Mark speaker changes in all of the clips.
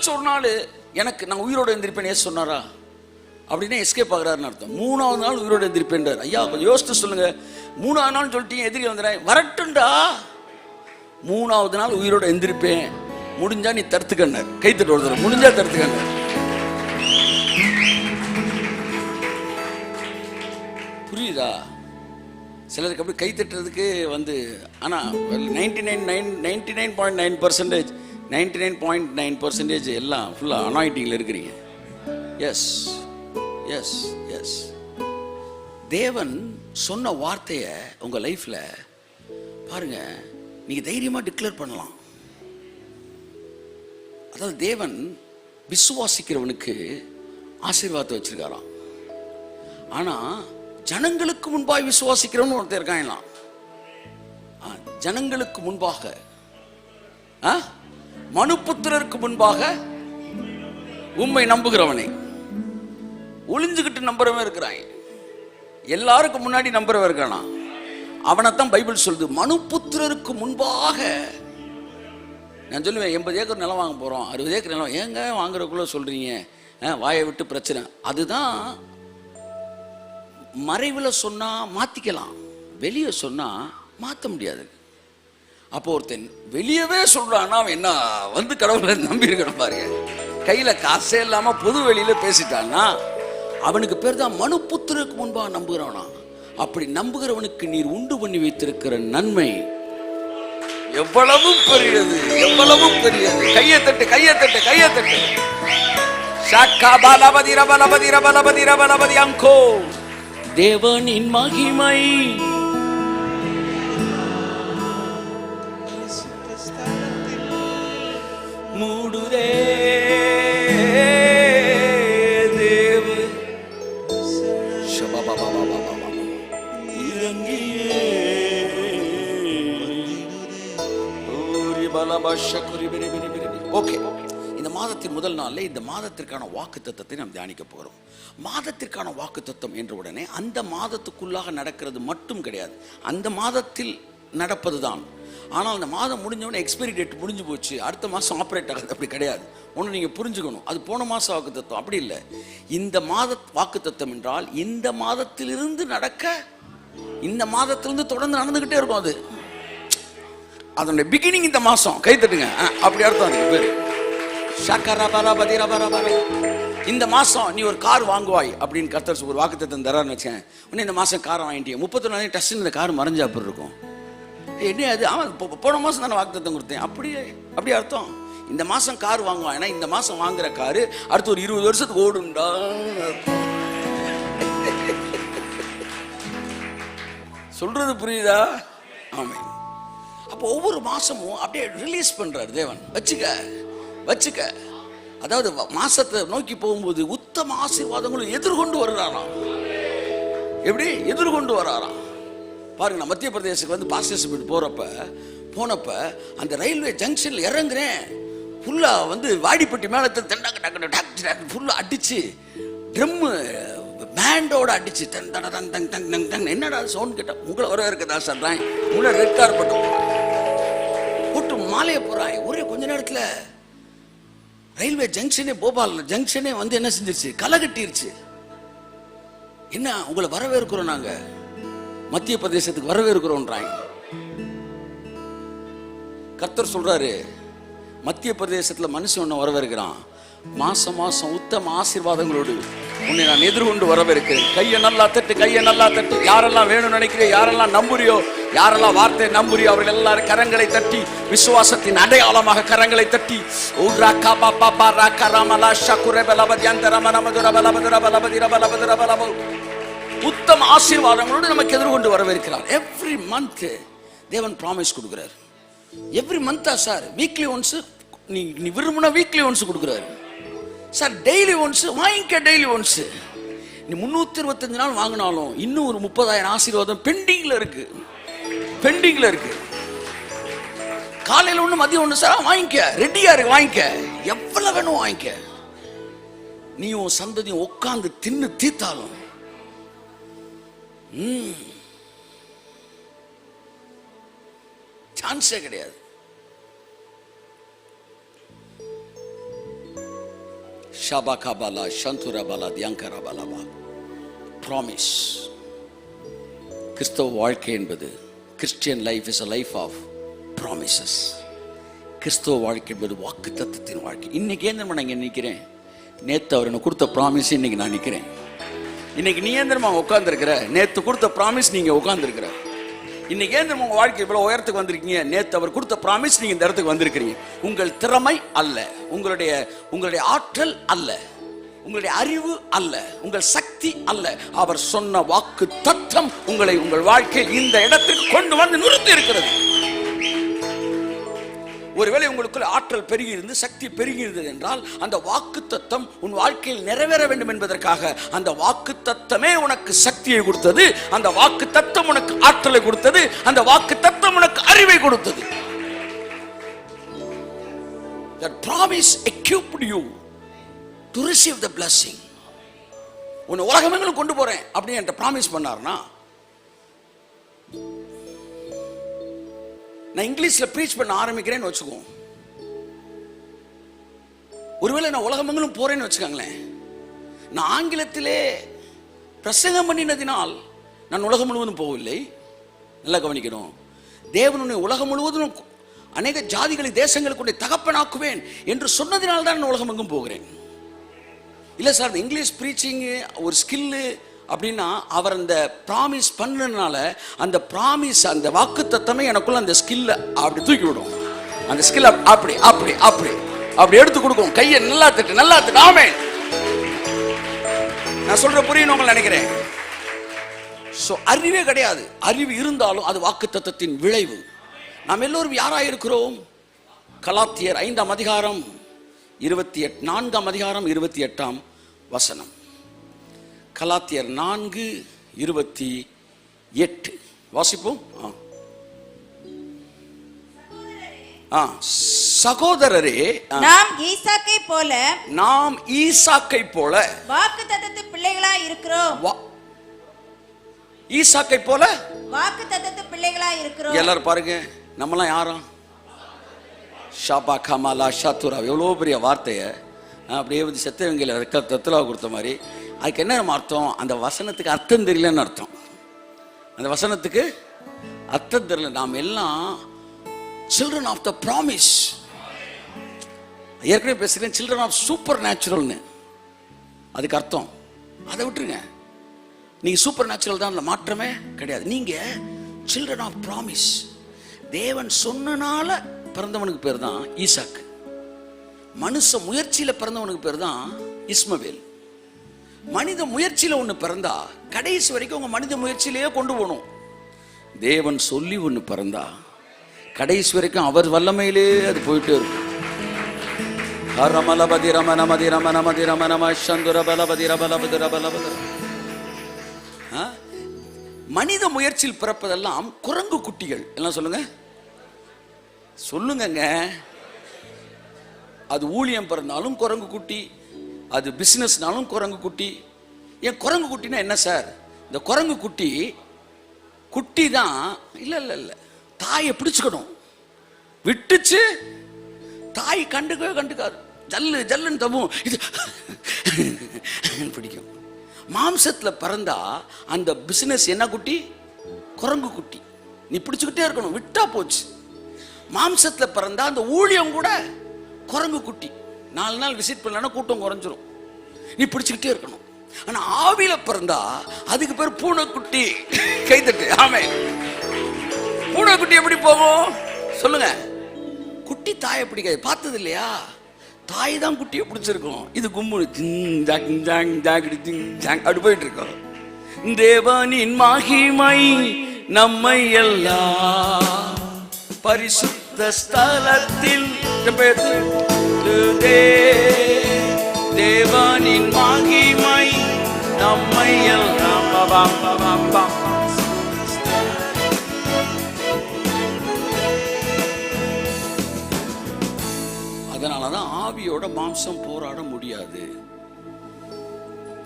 Speaker 1: என்னைக்காச்சும் ஒரு நாள் எனக்கு நான் உயிரோடு எழுந்திருப்பேன் ஏசு சொன்னாரா அப்படின்னா எஸ்கேப் ஆகிறாருன்னு அர்த்தம். 3ஆவது நாள் உயிரோடு எழுந்திருப்பேன்றார். ஐயா கொஞ்சம் யோசித்து சொல்லுங்க. 3ஆவது நாள் சொல்லிட்டீங்க, எதிரி வந்துடுறேன், வரட்டுண்டா. 3ஆவது நாள் உயிரோடு எழுந்திருப்பேன், முடிஞ்சா நீ தடுத்துக்கண்ண, கைத்தட்டு ஒரு தடவை, முடிஞ்சா தடுத்துக்கண்ண. புரியுதா? சிலருக்கு அப்படி கை தட்டுறதுக்கு வந்து, ஆனால் 99.9% 99.9% எல்லாம் ஃபுல்லாக அனாயிட்டிங்கில் இருக்கிறீங்க. Yes yes yes. தேவன் சொன்ன வார்த்தையை உங்கள் லைஃப்பில் பாருங்க, நீங்கள் தைரியமாக டிக்ளேர் பண்ணலாம். அதாவது தேவன் விசுவாசிக்கிறவனுக்கு ஆசீர்வாதத்தை வச்சிருக்காராம். ஆனால் ஜனங்களுக்கு முன்பாக விசுவாசிக்கிறவனு ஒருத்தர் இருக்காங்களாம். ஜனங்களுக்கு முன்பாக, மனுபுத்திரருக்கு முன்பாக உம்மை நம்புகிறவனை, ஒளிஞ்சுக்கிட்டு நம்புறவன் இருக்கிறான். எல்லாருக்கும் முன்னாடி நம்புறவன் இருக்கானா, அவனைத்தான் பைபிள் சொல்லுது மனுபுத்திரருக்கு முன்பாக. நான் சொல்லுவேன் 80 ஏக்கர் நிலம் வாங்க போகிறோம், 60 ஏக்கர் நிலம் ஏங்க வாங்குறதுக்குள்ள சொல்கிறீங்க, வாயை விட்டு பிரச்சனை. அதுதான் மறைவில் சொன்னால் மாற்றிக்கலாம், வெளியே சொன்னால் மாற்ற முடியாது. அப்போ ஒருத்தன் வெளியவே சொல்கிறான்னா அவன் என்ன வந்து கடவுளை நம்பி இருக்கணும் பாருங்க. கையில் காசே இல்லாமல் பொது வெளியில் பேசிட்டான்னா அவனுக்கு பேர் தான் மனுபுத்திரருக்கு முன்பாக நம்புகிறவனா. அப்படி நம்புகிறவனுக்கு நீர் உண்டு பண்ணி வைத்திருக்கிற நன்மை எவ்வளவு பெரியது, எவ்வளவு பெரியது. கையை தட்டு, கையை தட்டு, கையை தட்டு. தேவனின் மகிமை மூடுதே, தேவ இறங்கியே. ஓகே, இந்த மாதத்தின் முதல் நாளில் இந்த மாதத்திற்கான வாக்குத்தத்தத்தை நாம் தியானிக்க போகிறோம். மாதத்திற்கான வாக்குத்தத்தம் என்ற உடனே அந்த மாதத்துக்குள்ளாக நடக்கிறது மட்டும் கிடையாது, அந்த மாதத்தில் நடப்பது தான். ஆனால் அந்த மாதம் முடிஞ்சவொடனே எக்ஸ்பைரி டேட் முடிஞ்சு போச்சு, அடுத்த மாதம் ஆப்ரேட் ஆகுது, அப்படி கிடையாது. ஒன்று நீங்கள் புரிஞ்சுக்கணும், அது போன மாதம் வாக்குத்தத்தம் அப்படி இல்லை. இந்த மாத வாக்குத்தத்தம் என்றால் இந்த மாதத்திலிருந்து நடக்க, இந்த மாதத்திலிருந்து தொடர்ந்து நடந்துக்கிட்டே இருக்கும். அது அதனுடைய பிகினிங் இந்த மாதம். கை தட்டுங்க, அப்படி அர்த்தம். அதுக்கு பேர் இந்த மாதம் நீ ஒரு கார் வாங்குவாய் அப்படின்னு கர்த்தர் ஒரு வாக்குத்தத்தம் தரான்னு வச்சேன். உடனே இந்த மாதம் காரை வாங்கிட்டீங்க, 31 டஸ்ட் இந்த கார் மறைஞ்சா அப்படி இருக்கும். என்ன அது? அவன் போன மாதம் தானே வாக்குத்தத்தம் கொடுத்தேன், அப்படி அர்த்தம். இந்த மாதம் கார் வாங்குவான், ஏன்னா இந்த மாதம் வாங்குற காரு அடுத்து ஒரு 20 வருஷத்துக்கு ஓடும்டா. சொல்றது புரியுதா? ஆமாம். அப்போ ஒவ்வொரு மாசமும் அப்படியே ரிலீஸ் பண்றாரு தேவன். வச்சுக்க. அதாவது மாசத்தை நோக்கி போகும்போது உத்தம ஆசீர்வாதங்களும் எதிர்கொண்டு வருறாராம். எப்படி எதிர்கொண்டு வராராம் பாருங்க. நான் மத்திய பிரதேசத்துக்கு வந்து பாஸ்டர்ஸ் போனப்ப அந்த ரயில்வே ஜங்ஷன்ல இறங்குறேன். ஃபுல்லா வந்து வாடிப்பட்டி மேளத்தை ஃபுல்லா அடிச்சு, ட்ரம்மு பேண்டோட அடிச்சு என்னடா சவுண்ட் கேட்டா உங்களை வர இருக்கதா சொல்றான். உங்களை ரெட் கார்பெட் போட்டு மாலையை போறாய். ஒரே கொஞ்ச நேரத்துல ரயில்வே ஜங்ஷனே, போபால் ஜங்ஷனே வந்து என்ன செஞ்சிருச்சு, களை கட்டிருச்சு. என்ன உங்களை வரவேற்கிறோம், நாங்க மத்திய பிரதேசத்துக்கு வரவேற்கிறோன்றாங்க. கர்த்தர் சொல்றாரு, மத்திய பிரதேசத்துல மனுஷன் ஒன்று வரவேற்கிறான். மாசம் உத்தம ஆசீர்வாதங்களோடு உன்னை நான் எதிர்கொண்டு வரவேற்கிறேன். கையை நல்லா தட்டு. யாரெல்லாம் வேணும்னு நினைக்கிறியோ, யாரெல்லாம் நம்புறியோ, யாரெல்லாம் வார்த்தை நம்புறியோ அவர்கள் எல்லாரும் கரங்களை தட்டி, விசுவாசத்தின் அடையாளமாக கரங்களை தட்டி, உத்தம ஆசீர்வாதங்களோடு நமக்கு எதிர்கொண்டு வரவேற்கிறார். எவ்ரி மந்த் தேவன் ப்ராமிஸ் கொடுக்கிறார். எவ்ரி மந்தா சார், வீக்லி ஒன்ஸ் நீ விரும்பினா வீக்லி ஒன்ஸ் கொடுக்குறாரு சார். டெய்லி ஒன்ஸ் வாங்கிக்க, டெய்லி ஒன்ஸ். நீ 325 நாள் வாங்கினாலும் இன்னும் ஒரு 30,000 ஆசீர்வாதம் பெண்டிங்ல இருக்கு. காலையில் ஒன்று, மதியம் ஒன்று சார், வாங்கிக்க, ரெடியா இருக்கு, வாங்கிக்க, எவ்வளவு வேணும் வாங்கிக்க. நீயும் சந்ததியும் உட்கார்ந்து தின்னு தீத்தாலும் சான்ஸே கிடையாது. ஷாபா காபாலா சந்துரபாலா தியங்கரபாலா. ப்ராமிஸ். கிறிஸ்தவ வாழ்க்கை என்பது, Christian life is a life of promises. கிறிஸ்தவ வாழ்க்கை என்பது வாக்கு தத்தத்தின் வாழ்க்கை. இன்னைக்கு ஏன் நான் இங்கே நிற்கிறேன்? நேற்று அவர் எனக்கு கொடுத்த ப்ராமிஸ் இன்னைக்கு நான் நிற்கிறேன். இன்னைக்கு நீ ஏன் தெரியுமா உட்காந்துருக்கிற? நேற்று கொடுத்த ப்ராமிஸ் நீங்க உட்காந்துருக்கிற. இன்னைக்கு ஏன் தெரியுமா உங்க வாழ்க்கை இவ்வளவு உயரத்துக்கு வந்திருக்கீங்க? நேற்று அவர் கொடுத்த ப்ராமிஸ் நீங்க இந்த இடத்துக்கு வந்திருக்கிறீங்க. உங்கள் திறமை அல்ல, உங்களுடைய ஆற்றல் அல்ல, உங்களுடைய அறிவு அல்ல, உங்கள் சக்தி அல்ல. அவர் சொன்ன வாக்கு தத்தம் உங்களை உங்கள் வாழ்க்கையில் இந்த இடத்துக்கு கொண்டு வந்து நிறுத்தி இருக்கிறது. ஒருவேளை உங்களுக்குள்ள ஆற்றல் பெருகி இருந்து சக்தி பெருகி இருந்தது என்றால் அந்த வாக்கு தத்தம் உன் வாழ்க்கையில் நிறைவேற வேண்டும் என்பதற்காக அந்த வாக்கு தத்தமே உனக்கு சக்தியை கொடுத்தது, அந்த வாக்கு தத்தம் உனக்கு ஆற்றலை கொடுத்தது, அந்த வாக்கு தத்தம் உனக்கு அறிவை கொடுத்தது. That promise equipped you to receive the blessing. உன்னை உலகமெங்கிலும் கொண்டு போறேன் அப்படின்னு என்கிட்ட ப்ராமிஸ் பண்ணார்னா, நான் இங்கிலீஷ்ல ப்ரீச் பண்ண ஆரம்பிக்கிறேன்னு வச்சுக்கோ. ஒருவேளை நான் உலகமெங்கிலும் போறேன்னு வச்சுக்கோங்களேன். நான் ஆங்கிலத்திலே பிரசங்கம் பண்ணினதினால் நான் உலகம் முழுவதும் போகவில்லை. நல்லா கவனிக்கணும். தேவனுடைய உலகம் முழுவதும் அநேக ஜாதிகளை தேசங்களுக்கு தகப்பனாக்குவேன் என்று சொன்னதினால்தான் நான் உலகம் எங்கும் போகிறேன். இல்லை சார், இங்கிலீஷ் ப்ரீச்சிங்கு ஒரு ஸ்கில்லு அப்படின்னா அவர் அந்த ப்ராமிஸ் பண்ணனால அந்த ப்ராமிஸ் அந்த வாக்கு தத்தமே எனக்குள்ள அந்த ஸ்கில்ல அப்படி தூக்கி விடும். அந்த ஸ்கில் அப்படி அப்படி அப்படி அப்படி எடுத்து கொடுக்கும். கையை நல்லா தட்டு, நல்லா தட்டு. ஆமென். நான் சொல்ற புரியும் உங்களை நினைக்கிறேன். சோ அறிவே கிடையாது. அறிவு இருந்தாலும் அது வாக்கு தத்தத்தின் விளைவு. நாம் எல்லோரும் யாராக இருக்கிறோம்? கலாத்தியர் 5ஆம் அதிகாரம் 4ஆம் அதிகாரம் 28ஆம் வசனம். கலாத்தியர் 4:28 வாசிப்போம். சகோதரரே,
Speaker 2: நாம் ஈசாக்கை போல
Speaker 1: வாக்குத்தத்தத்து பிள்ளைகளாய் இருக்கிறோம். ஈசாக்கை போல
Speaker 2: வாக்குத்தத்தத்து பிள்ளைகளாய் இருக்கிறோம்.
Speaker 1: எல்லாரும் பாருங்க, நம்மலாம் யாரும் ஷாபா கமாலா ஷாத்துரா, எவ்வளோ பெரிய வார்த்தையை அப்படியே வந்து செத்தவங்களை ரத்தலா கொடுத்த மாதிரி. அதுக்கு என்ன அர்த்தம்? அந்த வசனத்துக்கு அர்த்தம் தெரியலன்னு அர்த்தம். அந்த வசனத்துக்கு அர்த்தம் தெரியல. நாம் எல்லாம் சில்ட்ரன் ஆஃப் த ப்ராமிஸ். ஏற்கனவே பேசுகிறேன், சில்ட்ரன் ஆஃப் சூப்பர் நேச்சுரல்னு. அதுக்கு அர்த்தம் அதை விட்டுருங்க. நீங்க சூப்பர் நேச்சுரல் தான், மாற்றமே கிடையாது. நீங்க சில்ட்ரன் ஆஃப் ப்ராமிஸ். தேவன் சொன்னனால பிறந்தவனுக்கு பேர் தான் ஈசாக்கு. மனுஷ முயற்சியில பிறந்தவனுக்கு பேர் தான் இஸ்மவேல். மனித முயற்சியில ஒண்ணு பிறந்தா கடைசி வரைக்கும் உங்க மனித முயற்சியிலேயே கொண்டு போகணும். தேவன் சொல்லி ஒண்ணு பிறந்தா கடைசி வரைக்கும் அவர் வல்லமையிலே அது போயிட்டே இருக்கும். மனித முயற்சியில் பிறப்பதெல்லாம் குரங்கு குட்டிகள். எல்லாம் சொல்லுங்க, சொல்லுங்க. அது ஊழியம் பிறந்தாலும் குரங்கு குட்டி, அது பிசினஸ்னாலும் குரங்கு குட்டி. ஏன் குரங்கு குட்டினா என்ன சார்? இந்த குரங்கு குட்டி குட்டி தான். இல்ல இல்ல இல்ல, தாயை பிடிச்சுக்கணும். விட்டுச்சு தாய் கண்டுக்காது. ஜல்லு ஜல்லுன்னு தவும், இது பிடிக்கும். மாம்சத்துல பிறந்தா அந்த பிசினஸ் என்ன குட்டி? குரங்கு குட்டி. நீ பிடிச்சுக்கிட்டே இருக்கணும், விட்டா போச்சு. மாம்சத்துல பிறந்தா அந்த ஊழியம் கூட குரங்கு குட்டி. 4 நாள் விசிட் பண்ணலன்னா கூட்டம் குறைஞ்சிரும். நீ பிடிச்சுக்கிட்டே இருக்கணும். ஆனா ஆவியில பிறந்தா அதுக்கு பேர் பூனைக்குட்டி. கைத்தட்டு. ஆமென். பூனைக்குட்டி எப்படி போகும் சொல்லுங்க? குட்டி தாயை பிடிக்காது. பார்த்தது இல்லையா? தாய் தான் குட்டியை பிடிச்சிருக்கும். இது கும்பு அப்படி போயிட்டு இருக்கோம். தேவனின் மகிமை நம்மை எல்லாம் பரிசுத்த ஸ்தலத்தில் தேவனின் மகிமை நம்மை எல்லாம். அதனாலதான் ஆவியோட மாம்சம் போராட முடியாது.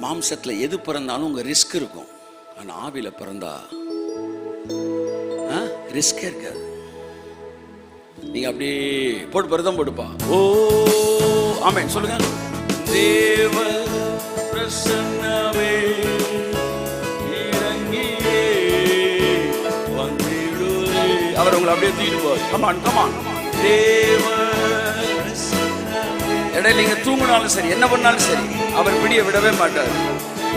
Speaker 1: மாம்சத்துல எது பிறந்தாலும் உங்க ரிஸ்க் இருக்கும். ஆனா ஆவியில பிறந்தா ரிஸ்கே இருக்காது. நீங்க அப்படியே போட்டு பருதம் போட்டுப்பா. ஓ ஆமென் சொல்லுங்க. தேவ பிரசன்னமே இறங்கியே வந்திடுவே. அவர் உங்களை அப்படியே தூக்கிட்டு போவார். Come on come on. தேவ இடையில நீங்க தூங்கினாலும் சரி, என்ன பண்ணாலும் சரி, அவர் பிடிய விடவே மாட்டார்.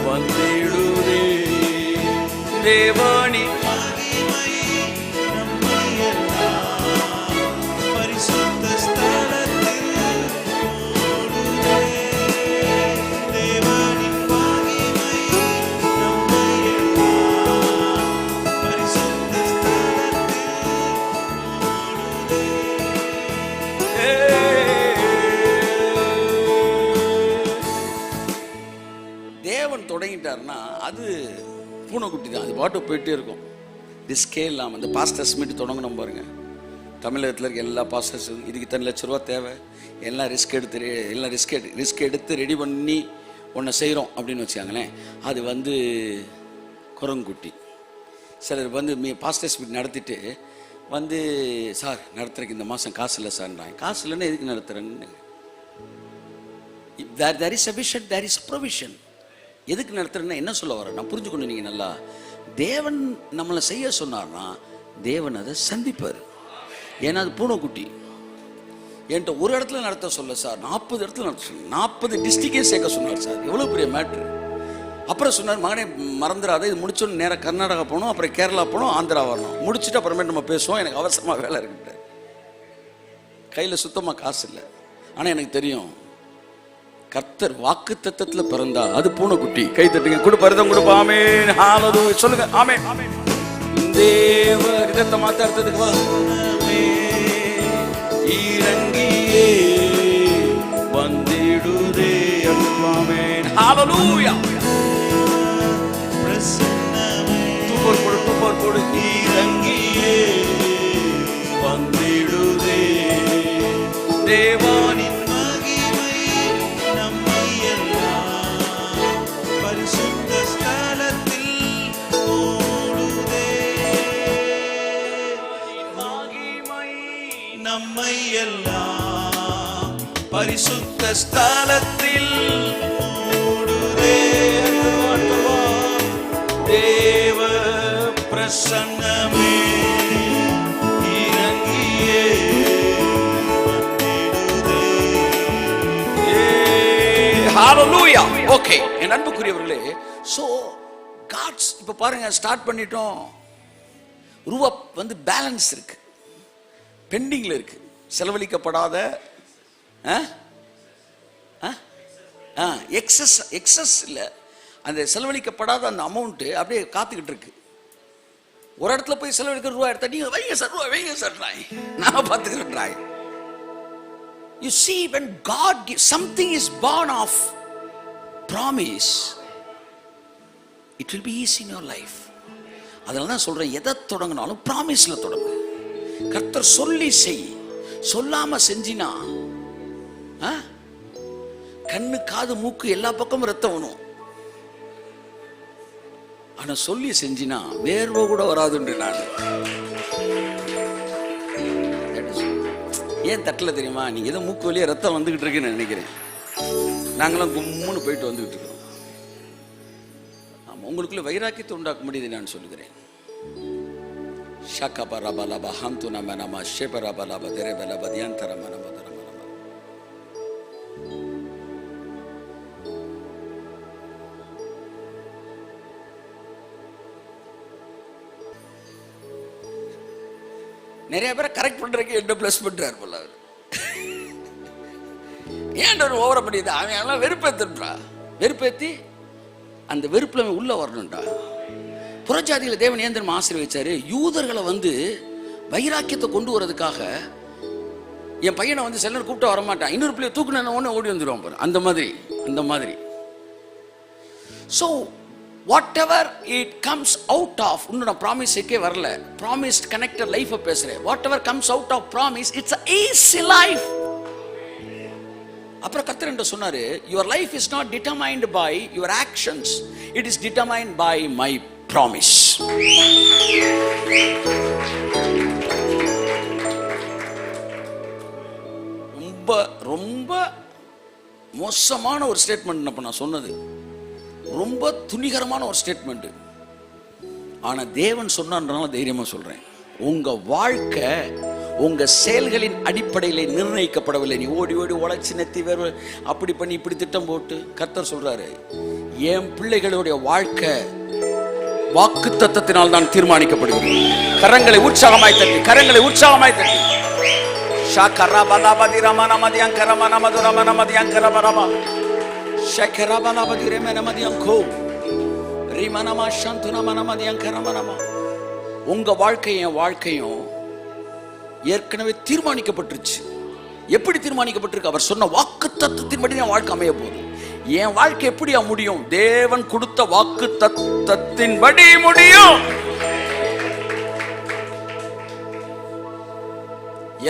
Speaker 1: வந்திடுவே தேவானி தேவன் தொடங்கிட்டாருன்னா அது பூனைக்குட்டி தான். அது பாட்டு போயிட்டே இருக்கும். ரிஸ்கே இல்லாமல் இந்த பாஸ்டர்ஸ் மீட் தொடங்கணும் பாருங்க. தமிழகத்தில் இருக்க எல்லா பாஸ்டர்ஸும் இதுக்கு இத்தனை லட்ச ரூபா தேவை, எல்லாம் ரிஸ்க் எடுத்து ரெடி பண்ணி ஒன்று செய்கிறோம் அப்படின்னு வச்சுக்காங்களேன். அது வந்து குரங்குட்டி. சிலர் வந்து பாஸ்டர்ஸ் மீட் நடத்திட்டு வந்து, சார் நடத்துறதுக்கு இந்த மாதம் காசு இல்லை சார்ன்றாங்க. காசு இல்லைன்னா எதுக்கு நடத்துகிறேன்னு. there is a vision, there is provision. எதுக்கு நடத்துறேன்னா என்ன சொல்ல வர நான் புரிஞ்சுக்கணும். நீங்கள் நல்லா தேவன் நம்மளை செய்ய சொன்னார்னா தேவன் அதை சந்திப்பார். ஏன்னா அது பூனைக்குட்டி. என்கிட்ட ஒரு இடத்துல நடத்த சொல்ல சார், 40 இடத்துல நடத்த சொன்னார். 40 டிஸ்ட்ரிக்டே சேர்க்க சொன்னார் சார். எவ்வளோ பெரிய மேட்ரு. அப்புறம் சொன்னார், மகனே மறந்துடாத, இது முடிச்சோன்னு நேராக கர்நாடகா போகணும், அப்புறம் கேரளா போகணும், ஆந்திரா வரணும். முடிச்சுட்டு அப்புறமேட்டு நம்ம பேசுவோம், எனக்கு அவசரமாக வேலை இருக்குட்டு. கையில் சுத்தமாக காசு இல்லை. ஆனால் எனக்கு தெரியும் கர்த்தர் வாக்கு தத்தத்தில் பிறந்தா அது பூனைக்குட்டி. கை தட்டுங்க, கொடுப்பறதும் கொடுப்பாமே. சொல்லுங்க ஆமே. தேவ இதத்தை மாத்தாடுறதுக்கு வா இறங்கியே வந்திடுதே. ஹalleluya. தூப்பர் போடு இறங்கியே வந்திடுதே. தேவானின் மகிமை நம்மை எல்லாம் பரிசுத்த ஸ்தலத்தில் ஓடுதே. மகிமை நம்மை எல்லாம் பரிசுத்த ஸ்தலத்தில் ஓடுதே. தேவ பிரசன்னமே இறங்கியே வந்திடுதே. ஹalleluya. ஓகே என் அன்புக்குரியவர்களே, சோ காட்ஸ் இப்ப பாருங்க ஸ்டார்ட் பண்ணிட்டோம். ரூபா வந்து பேலன்ஸ் இருக்கு, பெண்டிங்ல இருக்கு, செலவழிக்கப்படாத எக்ஸஸ் இல்லை, அந்த செலவழிக்கப்படாத அந்த அமௌண்ட் அப்படியே காத்துக்கிட்டு இருக்கு. ஒரு இடத்துல போய் செலவழிக்கிற ரூபா எடுத்தா நீங்க வைங்க சார், ரூபா வைங்க சார், நான் பார்த்துக்கிறேன். You see, when God gives something is born of promise, it will be easy in your life. அதனால தான் சொல்றேன், எதை தொடங்கினாலும் ப்ராமிஸ்ல தொடங்கு. கர்த்தர் சொல்லி செய். சொல்லாம செஞ்சினா கண்ணு காது மூக்கு எல்லா பக்கமும் ரத்தம் வரும். ஆனா சொல்லி செஞ்சினா வேர்வை கூட வராதுன்று நான். ஏன் தட்டல தெரியுமா? நீங்க ஏதோ மூக்கு வழியா ரத்தம் வந்துகிட்டு இருக்குன்னு நினைக்கிறேன். நாங்களாம் கும்முன்னு போயிட்டு வந்துகிட்டு இருக்கோம். ஆமா, உங்களுக்குள்ள வைராக்கியத்தை உண்டாக்க முடியுது நான் சொல்லுகிறேன். ஷகபரபலப ஹந்துன மனம ஷெபரபலப தெரபலப தியந்தர மனம தரம. நிறைய பேரை கரெக்ட் பண்றதுக்கு என்ன பிளஸ் பண்றாரு போல அவர். ஏன் ஒரு ஓவர பண்ணியது? அவன் வெறுப்பேற்றா, வெறுப்பேற்றி அந்த வெறுப்புல உள்ள வரணும்டா. புறஜாதிகளை தேவன் ஏன் தெரியுமா ஆசீர்வதிச்சாரு? யூதர்களை வந்து வைராக்கியத்தை கொண்டு வரதுக்காக. என் பையனை வந்து சிலர் கூப்பிட்டு வரமாட்டான், இன்னொரு பிள்ளைய தூக்குன உடனே ஓடி வந்துடுவான் பாரு. அந்த மாதிரி so whatever it comes out of, இன்னும் ப்ராமிஸ்க்கே வரல, ப்ராமிஸ்ட் கனெக்டட் லைஃப் பேசுறேன். whatever comes out of promise, it's a easy life. அப்புறம் கர்த்தர் என்ன சொன்னாரு? your life is not determined by your actions, it is determined by my promise. ரொம்ப ரொம்ப மோச மோசமான ஒரு ஸ்டேட்மெண்ட் அப்ப நான் சொன்னது, ரொம்ப துணிகரமான ஒரு ஸ்டேட்மெண்ட். ஆனா தேவன் சொன்னான்றனால தைரியமா சொல்றேன், உங்க வாழ்க்கை உங்க செயல்களின் அடிப்படையில் நிர்ணயிக்கப்படவில்லை. நீ ஓடி ஓடி உழைச்சி நெத்தி வேறு அப்படி பண்ணி இப்படி திட்டம் போட்டு. கர்த்தர் சொல்றாரு, என் பிள்ளைகளுடைய வாழ்க்கை வாக்கு தத்தத்தினால் தான் தீர்மானிக்கப்படுகிறது. கரங்களை உற்சாகமாய் தட்டி, கரங்களை உற்சாகமாய் தட்டி. உங்க வாழ்க்கையும் என் வாழ்க்கையும் ஏற்கனவே தீர்மானிக்கப்பட்டுருச்சு. எப்படி தீர்மானிக்கப்பட்டிருக்கு? அவர் சொன்ன வாக்கு தத்தத்தின்படி என் வாழ்க்கை அமைய போகுது. என் வாழ்க்கை எப்படி முடியும்? தேவன் கொடுத்த வாக்கு தத்தத்தின்படி முடியும்.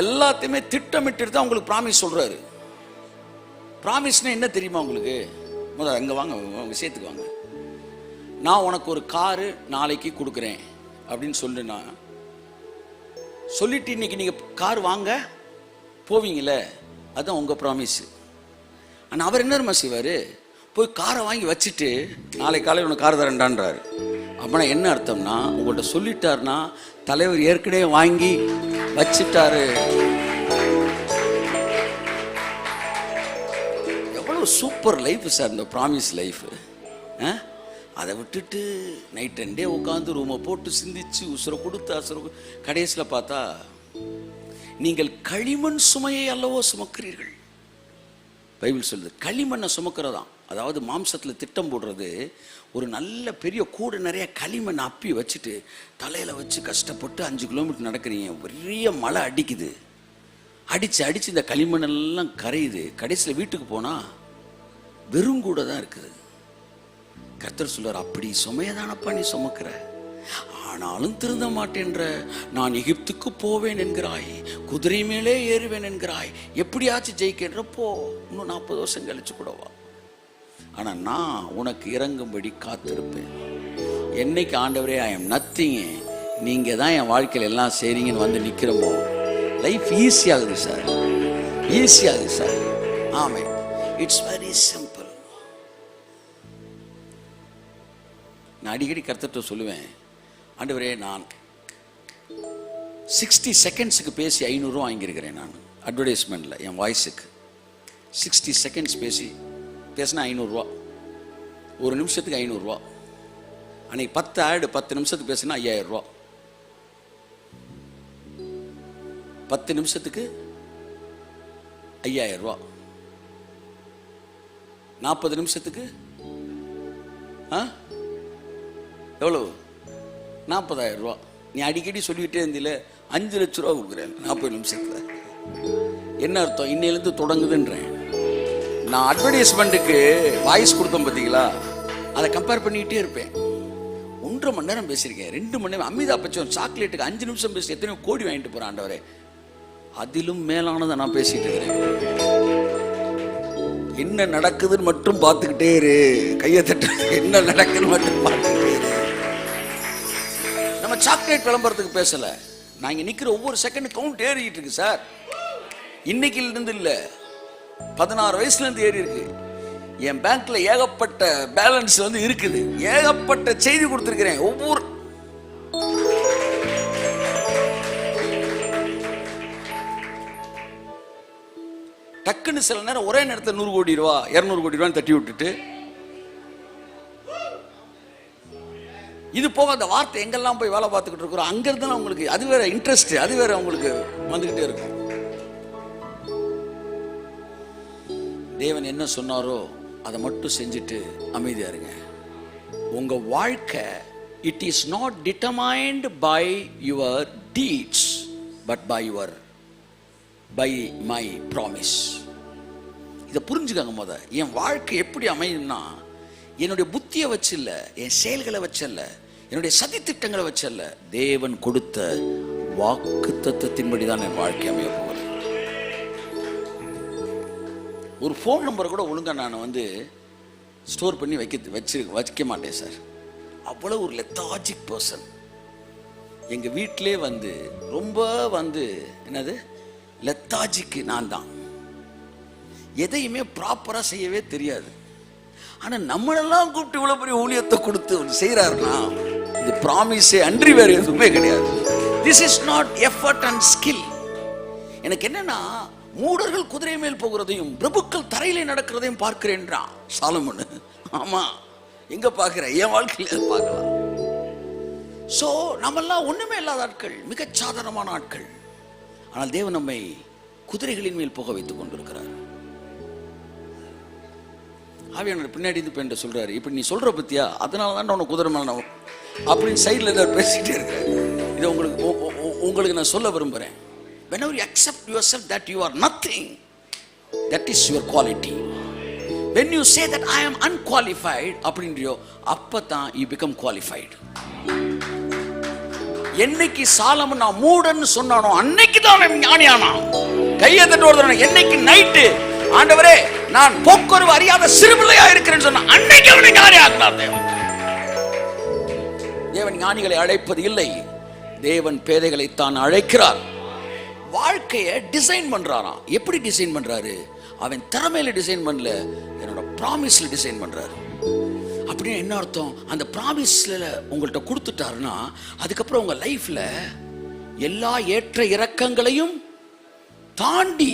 Speaker 1: எல்லாத்தையுமே திட்டமிட்டு தான் உங்களுக்கு பிராமிஸ் சொல்றாரு. பிராமிஸ்னா என்ன தெரியுமா உங்களுக்கு? முதல்ல அங்க வாங்க, உங்க சேர்த்துக்கு வாங்க. நான் உனக்கு ஒரு காரு நாளைக்கு கொடுக்குறேன் அப்படின்னு சொல்லுனா சொல்லிட்டு இன்னைக்கு நீங்க கார் வாங்க போவீங்களே, அதுதான் உங்க ப்ராமிஸ். ஆனால் அவர் என்ன செய்வார்? போய் காரை வாங்கி வச்சுட்டு நாளைக்கு காலையில் உனக்கு கார் தரேன்டான்றாரு. அப்படின்னா என்ன அர்த்தம்னா, உங்கள்கிட்ட சொல்லிட்டாருன்னா தலைவர் ஏற்கனவே வாங்கி வச்சுட்டாரு. எவ்வளவு சூப்பர் லைஃப் சார் இந்த ப்ராமிஸ் லைஃப். அதை விட்டுட்டு நைட் அண்ட் டே உட்காந்து ரூமை போட்டு சிந்திச்சு உசுரை கொடுத்து அசுர கடைசியில் பார்த்தா நீங்கள் களிமண் சுமையை அல்லவோ சுமக்கிறீர்கள். பைபிள் சொல்லுது களிமண்ணை சுமக்கிறதாம். அதாவது மாம்சத்தில் திட்டம் போடுறது, ஒரு நல்ல பெரிய கூடை நிறைய களிமண் அப்பி வச்சுட்டு தலையில் வச்சு கஷ்டப்பட்டு 5 கிலோமீட்டர் நடக்கிறீங்க. பெரிய மழை அடிக்குது, அடித்து அடித்து இந்த களிமண்ணெல்லாம் கரையுது. கடைசியில் வீட்டுக்கு போனால் வெறுங்கூட தான் இருக்குது. கர்த்தர் சொல்றார், அப்படி சுமையதானப்பா நீ சுமக்கிற, ஆனாலும் திருந்த மாட்டேன்ற. நான் எகிப்துக்கு போவேன் என்கிறாய், குதிரை மேலே ஏறுவேன் என்கிறாய், எப்படியாச்சும் ஜெயிக்கிறப்போ இன்னும் 40 வருஷம் கழிச்சு கூடவா, ஆனா நான் உனக்கு இறங்கும்படி காத்திருப்பேன். என்னைக்கு ஆண்டவரே ஐ எம் நத்திங், நீங்க தான் என் வாழ்க்கையில் எல்லாம் செய்றீங்கன்னு வந்து நிக்கிறோமோ, லைஃப் ஈஸி ஆகுது சார், ஈஸி ஆகுது சார். ஆமே, இட்ஸ் வெரி சிம்பிள். நான் அடிக்கடி கர்த்தர்கிட்ட சொல்லுவேன், ஆண்டவரே நான் 60 செகண்ட்ஸுக்கு பேசி 500 ரூபா வாங்கியிருக்கிறேன். நான் அட்வர்டைஸ்மெண்ட்டில் என் வாய்ஸுக்கு 60 செகண்ட்ஸ் பேசினா 500 ரூபா, ஒரு நிமிஷத்துக்கு 500 ரூபா. அன்னைக்கு 10 ஆடு 10 நிமிஷத்துக்கு பேசினா 5000 ரூபா. 10 நிமிஷத்துக்கு 5000 ரூபா, 40 நிமிஷத்துக்கு எவ்வளவு? 40,000 ரூபா. நீ அடிக்கடி சொல்லிக்கிட்டே இருந்தில 5 லட்ச ரூபா கொடுக்குறேன் 40 நிமிஷத்துல. என்ன அர்த்தம்? இன்னையிலேருந்து தொடங்குதுன்றேன். நான் அட்வர்டைஸ்மெண்ட்டுக்கு வாய்ஸ் கொடுத்தோம் பார்த்தீங்களா, அதை கம்பேர் பண்ணிக்கிட்டே இருப்பேன். 1.5 மணி நேரம் பேசியிருக்கேன், 2 மணி நேரம். அமிதாப் பச்சன் சாக்லேட்டுக்கு 5 நிமிஷம் பேசி எத்தனையோ கோடி வாங்கிட்டு போகிறேன். ஆண்டவரே, அதிலும் மேலானதை நான் பேசிட்டு இருக்கிறேன். என்ன நடக்குதுன்னு மட்டும் பார்த்துக்கிட்டே இரு, கையை தட்டு. என்ன நடக்குதுன்னு மட்டும் பார்த்துக்கிட்டே இரு. நம்ம சாக்லேட் விளம்பரத்துக்கு பேசல, நான் இங்கே நிற்கிற ஒவ்வொரு செகண்ட் கவுண்ட் ஏறிக்கிட்டு இருக்கு சார். இன்னைக்கிலிருந்து இல்லை, 16 வயசுலேருந்து ஏறி இருக்கு. என் பேங்க்ல ஏகப்பட்ட பேலன்ஸ் இருக்குது, ஏகப்பட்ட செய்தி கொடுத்துருக்கிறேன். ஒவ்வொரு டக்குன்னு சில நேரம் ஒரே நேரத்தில் 100 கோடி ரூபா 200 கோடி ரூபான்னு தட்டி விட்டுட்டு, இது போக அந்த வார்த்தை எங்கெல்லாம் போய் வேலை பார்த்துக்கிட்டு இருக்கிறோம், அங்கிருந்து உங்களுக்கு அது வேற இன்ட்ரெஸ்ட், அது வேற உங்களுக்கு வந்துகிட்டே இருக்கும். தேவன் என்ன சொன்னாரோ அதை மட்டும் செஞ்சுட்டு அமைதியா இருங்க. உங்க வாழ்க்கை it is not determined by your deeds but by my promise. இதை புரிஞ்சுக்காங்க. முத என் வாழ்க்கை எப்படி அமையும்னா, என்னுடைய புத்தியை வச்சு இல்லை, என் செயல்களை வச்சல்ல, என்னுடைய சதி திட்டங்களை வச்சல்ல, தேவன் கொடுத்த வாக்கு தத்தத்தின்படி தான் என் வாழ்க்கை அமைய போகிறேன். ஒரு ஃபோன் நம்பரை கூட ஒழுங்கா நான் ஸ்டோர் பண்ணி வைக்க மாட்டேன் சார். அவ்வளோ ஒரு லெத்தாஜிக் பர்சன். எங்கள் வீட்டிலே ரொம்ப என்னது லெத்தாஜிக்கு நான் தான். எதையுமே ப்ராப்பரா செய்யவே தெரியாது. ஆனா நம்மளெல்லாம் கூப்பிட்டு இவ்வளவு பெரிய ஊழியத்தை கொடுத்து செய்யறாருன்னா இது ப்ராமிஸே அன்றி வேற எதுவுமே கிடையாது. This is not effort and skill. எனக்கு என்னன்னா, மூடர்கள் குதிரை மேல் போகிறதையும் பிரபுக்கள் தரையிலே நடக்கிறதையும் பார்க்கிறேன்றான் சாலமோன். ஆமா, எங்க பார்க்கிறேன்? என் வாழ்க்கையில பார்க்கலாம். சோ நம்மெல்லாம் ஒண்ணுமே இல்லாத ஆட்கள், மிக சாதாரணமான ஆட்கள். ஆனால் தேவன் நம்மை குதிரைகளின் மேல் போக வைத்துக் கொண்டிருக்கிறார். ஆவியானவர் பின்னாடி இருந்து சொல்றாரு, இப்ப நீ சொல்ற பத்தியா, அதனாலதான் உனக்கு குதிரை மேல அப்படின்னு சைட்ல ஏதாவது பேசிட்டே இருக்கிறேன். இதை உங்களுக்கு நான் சொல்ல விரும்புறேன். Whenever you accept yourself that you are nothing, that is your quality. When you say that I am unqualified அப்படின்றியோ, அப்பதான் you become qualified. என்னைக்கு சாலமோன் நான் மூடன் சொன்னானோ அன்னைக்கு தான் ஞானியானா. கையை தட்டு வருது. என்னைக்கு நைட்டு ஆண்டவரே நான் போக்குவரவு அறியாத சிறுபிள்ளையா இருக்கிறேன்னு சொன்ன அன்னைக்கு அவனை ஞானி ஆக்கினார் தேவன். தேவன் ஞானிகளை அழைப்பது இல்லை, தேவன் பேதைகளை தான் அழைக்கிறார். வாழ்க்கையை டிசைன் பண்றாராம். எப்படி டிசைன் பண்றாரு? அவன் திறமையில டிசைன் பண்ணல, என்னோட ப்ராமிஸ்ல டிசைன் பண்றாரு. அப்படின்னு என்ன அர்த்தம்? அந்த ப்ராமிஸ்ல உங்கள்கிட்ட கொடுத்துட்டாருன்னா அதுக்கப்புறம் உங்க லைஃப்ல எல்லா ஏற்ற இறக்கங்களையும் தாண்டி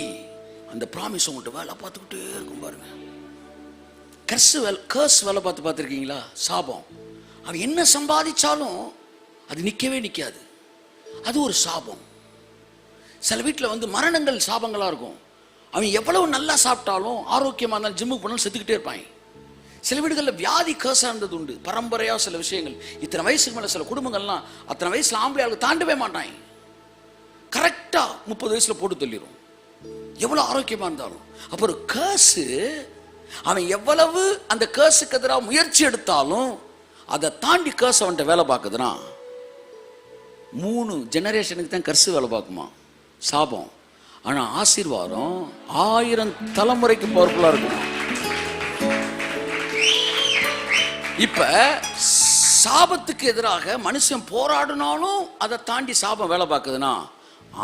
Speaker 1: அந்த ப்ராமிஸ் உங்கள்கிட்ட வேலை பார்த்துக்கிட்டே இருக்கும். பாருங்க, கர்ஸ் வேலை பார்த்துருக்கீங்களா? சாபம். அவன் என்ன சம்பாதிச்சாலும் அது நிற்கவே நிற்காது. அது ஒரு சாபம். சில வீட்டில் மரணங்கள் சாபங்களாக இருக்கும். அவன் எவ்வளவு நல்லா சாப்பிட்டாலும், ஆரோக்கியமாக இருந்தாலும், ஜிம்முக்கு போனாலும் செத்துக்கிட்டே இருப்பாங்க. சில வீடுகளில் வியாதி கேஸாக இருந்தது உண்டு. பரம்பரையாக சில விஷயங்கள். இத்தனை வயசுக்கு மேலே சில குடும்பங்கள்லாம் அத்தனை வயசுல ஆம்பளை ஆளுக்கு தாண்டவே மாட்டாங்க. கரெக்டாக 30 வயசுல போட்டு தள்ளிடும், எவ்வளோ ஆரோக்கியமாக இருந்தாலும். அப்போ ஒரு கேஸு, அவன் எவ்வளவு அந்த கேஸுக்கு எதிராக முயற்சி எடுத்தாலும் அதை தாண்டி கேஸ் அவன்கிட்ட வேலை பார்க்குதுன்னா 3 ஜெனரேஷனுக்கு தான் கர்சு வேலை பார்க்குமா, சாபம். ஆனா ஆசீர்வாதம் 1000 தலைமுறைக்கு பவர்ஃபுல்லா இருக்கும். இப்ப சாபத்துக்கு எதிராக மனுஷன் போராடினாலும் அதை தாண்டி சாபம் வேலை பார்க்குதுன்னா,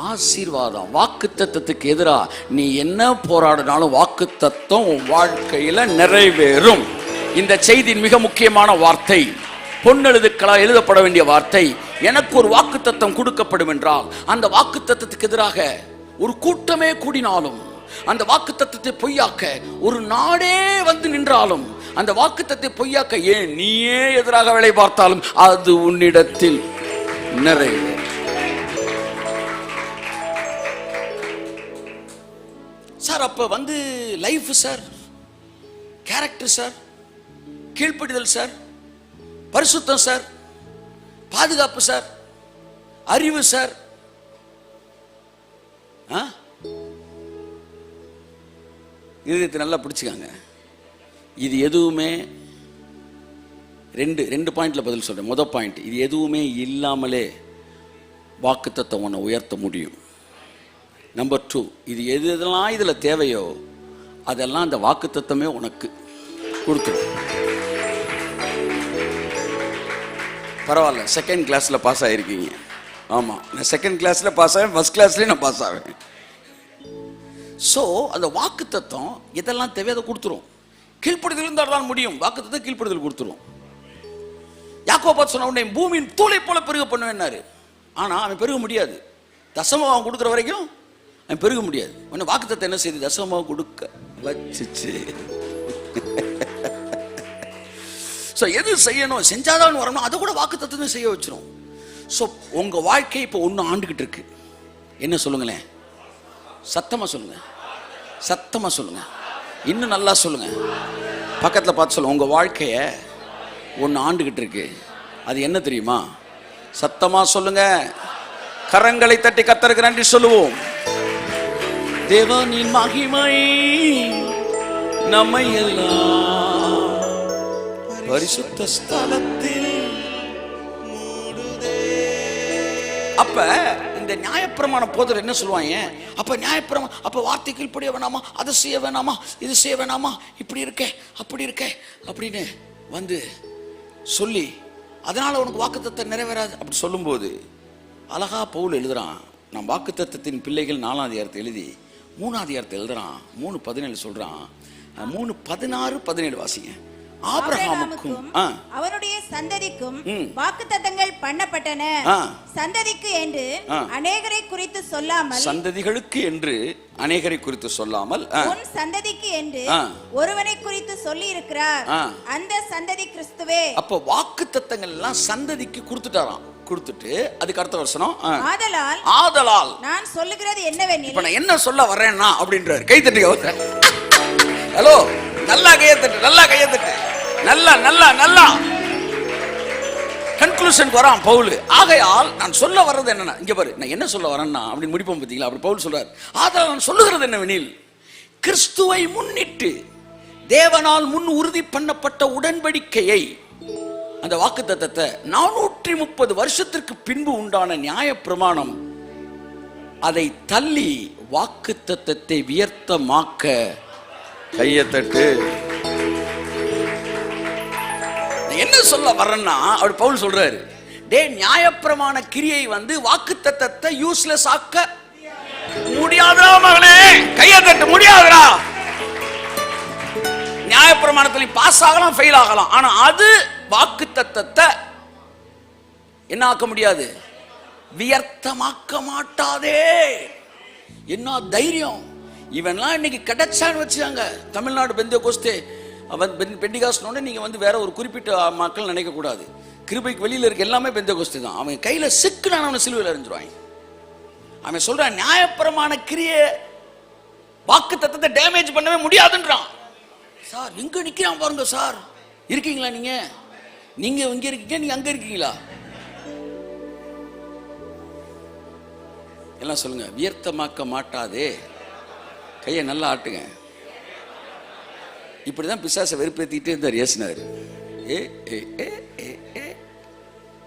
Speaker 1: ஆசீர்வாதம் வாக்குத்தத்தத்துக்கு எதிராக நீ என்ன போராடினாலும் வாக்குத்தத்தம் உன் வாழ்க்கையில நிறைவேறும். இந்த செய்தியின் மிக முக்கியமான வார்த்தை, பொன்னெழுதுக்களால் எழுதப்பட வேண்டிய வார்த்தை. எனக்கு ஒரு வாக்குத்தத்தம் கொடுக்கப்படும் என்றால் அந்த வாக்குத்தத்தத்துக்கு எதிராக ஒரு கூட்டமே கூடினாலும், அந்த வாக்குத்தத்தத்தை பொய்யாக்க ஒரு நாடே வந்து நின்றாலும், அந்த வாக்குத்தத்தை பொய்யாக்க ஏன் நீயே எதிராக வேலை பார்த்தாலும் அது உன்னிடத்தில் நிறைவேறும். சார் அப்ப லைஃப் சார், கேரக்டர் சார், கீழ்ப்படிதல் சார், பரிசுத்தம் சார், பாதுகாப்பு சார், அறிவு சார், இது நல்லா பிடிச்சுக்காங்க. இது எதுவுமே ரெண்டு பாயிண்ட்ல பதில் சொல்றேன். முதல் பாயிண்ட், இது எதுவுமே இல்லாமலே வாக்குத்தத்தம் உன்னை உயர்த்த முடியும். நம்பர் 2, இது எதெல்லாம் இதுல தேவையோ அதெல்லாம் அந்த வாக்குத்தத்தமே உனக்கு கொடுத்துரும். பரவாயில்ல, செகண்ட் கிளாஸ்ல பாஸ் ஆயிருக்கீங்க. ஆமா, நான் செகண்ட் கிளாஸ்ல பாஸ் ஆவேன், ஃபர்ஸ்ட் கிளாஸ்லயே நான் பாஸ் ஆவேன். ஸோ அந்த வாக்குத்தத்தம் எதெல்லாம் தேவையோ அதை கொடுத்துரும். கீழ்ப்படுதல் இருந்தால் தான் முடியும். வாக்குத்தத்தம் கீழ்ப்படுதல் கொடுத்துரும். யாக்கோபு பார்த்து சொன்ன உடனே பூமியின் தூளை போல பெருக பண்ணுவேன்னாரு. ஆனா அவன் பெருக முடியாது. தசமபாகம் கொடுக்குற வரைக்கும் அவன் பெருக முடியாது. உன்னை வாக்குத்தத்தம் என்ன செய்யுது? தசமபாகம் கொடுக்க வச்சுச்சு. ஸோ எது செய்யணும், செஞ்சாதான் வரணும், அதை கூட வாக்குத்தத்தத்தை செய்ய வச்சிரும். ஸோ உங்க வாழ்க்கை இப்போ ஒன்று ஆண்டுகிட்டு இருக்கு. என்ன சொல்லுங்களேன்? சத்தமா சொல்லுங்க, சத்தமா சொல்லுங்க, இன்னும் நல்லா சொல்லுங்க. பக்கத்தில் பார்த்து சொல்லுங்க, உங்க வாழ்க்கைய ஒன்று ஆண்டுகிட்டு இருக்கு. அது என்ன தெரியுமா? சத்தமா சொல்லுங்க, கரங்களை தட்டி கர்த்தருக்கு நன்றி சொல்லுவோம். தேவனின் மகிமை நம்மை எல்லாம் பரிசுத்த ஸ்தலத்தில் மூடுதே. அப்ப இந்த நியாயப்பிரமாண போதர் என்ன சொல்லுவாங்க? அப்ப நியாயப்பிரமாணம், அப்ப வார்த்தை கீழ்ப்படிய வேணாமா, அதை செய்ய வேணாமா, இது செய்ய வேணாமா, இப்படி இருக்க அப்படி இருக்க அப்படின்னு சொல்லி அதனால உனக்கு வாக்குத்தத்தம் நிறைவேறாது அப்படி சொல்லும்போது அழகா பவுல் எழுதுறான். நான் வாக்குத்தத்தத்தின் பிள்ளைகள் 4ஆம் அதிகாரத்தை எழுதி 3ஆம் அதிகாரத்தை எழுதுறான். 3:17 சொல்றான். 3:16-17 வாசிங்க. ஆபிரகாமுக்கும்
Speaker 2: அவனுடைய சந்ததிக்கும் வாக்குத்தத்தங்கள் பண்ணப்பட்டன. சந்ததிக்கு என்று அநேகரை குறித்து சொல்லாமல்,
Speaker 1: சந்ததிகளுக்கு என்று அநேகரை குறித்து சொல்லாமல்,
Speaker 2: உன் சந்ததிக்கு என்று ஒருவனை குறித்து சொல்லி இருக்கிறார். அந்த சந்ததி கிறிஸ்துவே.
Speaker 1: அப்ப வாக்குத்தத்தங்கள் எல்லாம் சந்ததிக்கு கொடுத்துட்டாராம். கொடுத்துட்டு அதுக்கு அடுத்த வசனம், ஆதலால்
Speaker 2: நான் சொல்லுகிறது என்னவெனில்,
Speaker 1: இப்ப நான் என்ன சொல்ல வர்றேன்னா அப்படின்றாரு. கை தட்டுங்க. ஹலோ, நல்லா கையத்தட்டு, நல்லா கையத்தட்டு, நல்லா நல்லா நல்லா. கன்க்ளூஷன் வரான் பவுல். ஆகையால் நான் சொல்ல வர்றது என்னன்னா, இங்க பாரு, நான் என்ன சொல்ல வரேன்னா அப்படின்னு முடிப்போம் பார்த்தீங்களா. அப்படி பவுல் சொல்றாரு, ஆதலால் நான் சொல்லுகிறது என்னவெனில், கிறிஸ்துவை முன்னிட்டு தேவனால் முன் உறுதி பண்ணப்பட்ட உடன்படிக்கையை, அந்த வாக்குத்தத்தத்தை 430 வருஷத்திற்கு பின்பு உண்டான நியாயப்பிரமாணம் அதை தள்ளி வாக்குத்தத்தத்தை வியர்த்தமாக்க. கையத்தட்டு. என்ன சொல்ல வர்றேன்னா, அவர் பவுல் சொல்றாரு, டே, நியாயப்பிரமாண கிரியை வந்து வாக்குத்தத்தத்தை யூஸ்லெஸ் ஆக்க முடியாதா மகனே? கையத்தட்டு. முடியாதுடா. நியாயப்பிரமாணத்துல பாஸ் ஆகலாம், ஃபெயில் ஆகலாம், ஆனா அது வாக்குத்தத்தத்தை என்ன ஆக்க முடியாது, வியர்த்தமாக்க மாட்டாதே. என்ன தைரியம்! இவன்லாம் இன்னைக்கு கிடைச்சான்னு வச்சாங்க. தமிழ்நாடு பெந்தேகோஸ்தே பெண்டிகாஸ்னோட நீங்க வந்து வேற ஒரு குறிப்பிட்ட மக்கள் நினைக்க கூடாது. கிருபைக்கு வெளியில இருக்க எல்லாமே பெந்தேகோஸ்தே தான். அவன் கையில சிக்குனான அவனை சிலுவையில் அறிஞ்சிருவாங்க. அவன் சொல்றான், நியாயப்பிரமாண கிரியை வாக்குத்தத்தத்தை டேமேஜ் பண்ணவே முடியாதுன்றான். சார் எங்க நிக்கிறான் பாருங்க சார். இருக்கீங்களா நீங்க? நீங்க இங்க இருக்கீங்க, நீங்க அங்க இருக்கீங்களா? எல்லாம் சொல்லுங்க. வியர்த்தமாக்க மாட்டாதே. கையை நல்லா ஆட்டுங்க. இப்படிதான் பிசாசை வெறுப்பேத்திட்டே இருந்தார் இயேசுனார். ஏ ஏ ஏ ஏ ஏ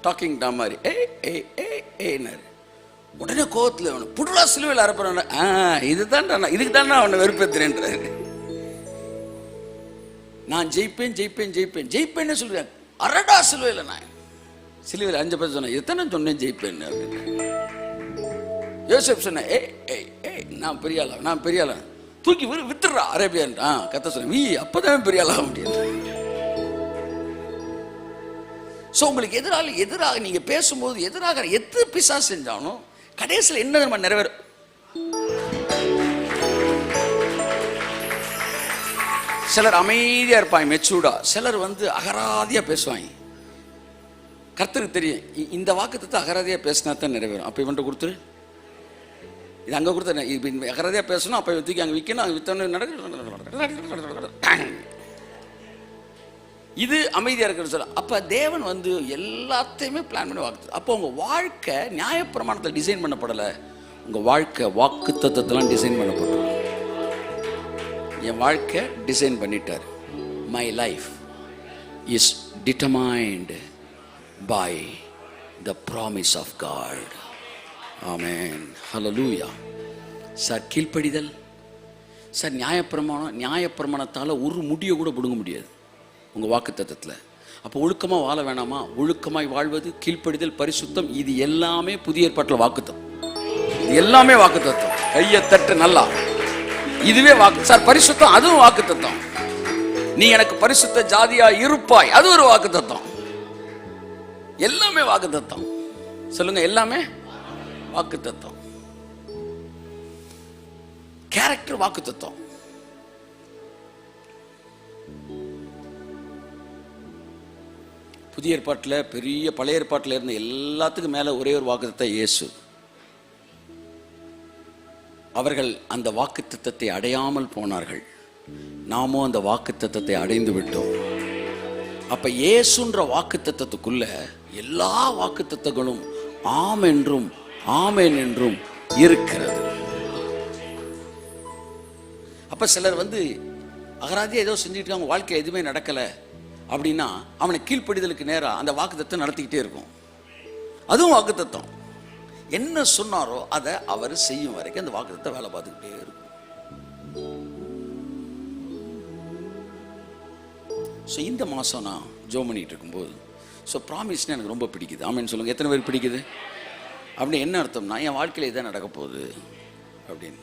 Speaker 1: டாக்கிங் டாம் மாதிரி ஏ ஏ ஏ ஏனார். உடனே கோவத்தில் அவனை புடுலா சிலுவையில் அரைப்பறான. இதுதான் இதுக்கு தான் அவனை வெறுப்பேத்துறேன்றாரு. நான் ஜெயிப்பேன் ஜெயிப்பேன் ஜெயிப்பேன் ஜெயிப்பேன்னு சொல்றேன். அரடா சிலுவையில் நான் சிலுவையில் 5 பேர் சொன்னேன். எத்தனை சொன்னேன் ஜெயிப்பேன் அப்படின்னு. யோசேப் சொன்னேன், ஏ ஏ ஏ நான் பெரியாளா, நான் பெரியாளா, தூக்கி வித்துடுறா அரேபியான். கத்த சொன்னேன், அப்பதான் பெரியாளாக முடியாது. உங்களுக்கு எதிராக நீங்க பேசும்போது எதிராக எது பிசா செஞ்சாலும் கடைசியில் என்ன நம்ம நிறைவேறும். சிலர் அமைதியா இருப்பாங்க, மெச்சூர்டா. சிலர் வந்து அகராதியா பேசுவாங்க. கர்த்தருக்கு தெரியும், இந்த வாக்குத்தத்தை அகராதியா பேசினா தான் நிறைவேறும். அப்ப இவன்ட்டு கொடுத்துரு, இது அங்கே கொடுத்த அகராதியா பேசணும், அப்போ தூக்கி அங்கே விற்கணும், அங்கே வித்தோன்னு நடக்க. இது அமைதியாக இருக்கிறது சொல்ல. அப்போ தேவன் வந்து எல்லாத்தையுமே பிளான் பண்ணி வாக்கு. அப்போ உங்கள் வாழ்க்கை நியாயப்பிரமாணத்தில் டிசைன் பண்ணப்படலை, உங்கள் வாழ்க்கை வாக்குத்தத்தத்தெல்லாம் டிசைன் பண்ணப்படும். என் வாழ்க்கை டிசைன் பண்ணிட்டார். My life is determined by the promise of God. Amen, hallelujah. Sir கீழ்ப்படிதல். சார் நியாயப்பிரமாணத்தால் ஒரு முடியை கூட பிடுங்க முடியாது உங்கள் வாக்குத்தத்தத்தில். அப்போ ஒழுக்கமாக வாழ வேணாமா? ஒழுக்கமாய் வாழ்வது, கீழ்ப்படிதல், பரிசுத்தம், இது எல்லாமே புதிய ஏற்பாட்டில் வாக்குத்தம். இது எல்லாமே வாக்குத்தத்தம். கையை தட்டு நல்லா. இதுவே வாக்கு. சார் பரிசுத்தம், அதுவும் வாக்குத்தத்தம். நீ எனக்கு பரிசுத்த ஜாதியா இருப்பாய், அது ஒரு வாக்குத்தத்தம். எல்லாமே வாக்குத்தத்தம். சொல்லுங்க, எல்லாமே வாக்குத்தத்தம். கேரக்டர் வாக்குத்தத்தம். புதிய ஏற்பாட்டில் பெரிய பழைய ஏற்பாட்டில் இருந்த எல்லாத்துக்கும் மேல ஒரே ஒரு வாக்குத்தத்தம் இயேசு. அவர்கள் அந்த வாக்குத்தத்தத்தை அடையாமல் போனார்கள், நாமும் அந்த வாக்குத்தத்தத்தை அடைந்து விட்டோம். அப்ப இயேசுன்ற வாக்குத்தத்தத்துக்குள்ள எல்லா வாக்குத்தத்தங்களும் ஆம் என்றும் ஆமென் என்றும் இருக்கிறது. அப்ப சிலர் வந்து அகராதியா ஏதோ செஞ்சுட்டு அவங்க வாழ்க்கை எதுவுமே நடக்கல அப்படின்னா அவனை கீழ்ப்படிதலுக்கு நேராக அந்த வாக்குத்தத்தம் நடத்திக்கிட்டே இருக்கும். அதுவும் வாக்குத்தத்தம். என்ன சொன்னாரோ அதை அவர் செய்யும் வரைக்கும் அந்த வாக்குத்தத்தம் வேலை பார்த்துக்கிட்டே இருக்கும். ஸோ இந்த மாதம் நான் ஜோம் பண்ணிட்டு இருக்கும்போது ப்ராமிஸ்னு எனக்கு ரொம்ப பிடிக்குது. ஆமென் சொல்லுங்க. எத்தனை பேர் பிடிக்குது? அப்படின்னு என்ன அர்த்தம்னா, என் வாழ்க்கையில் இதான் நடக்க போகுது அப்படின்னு.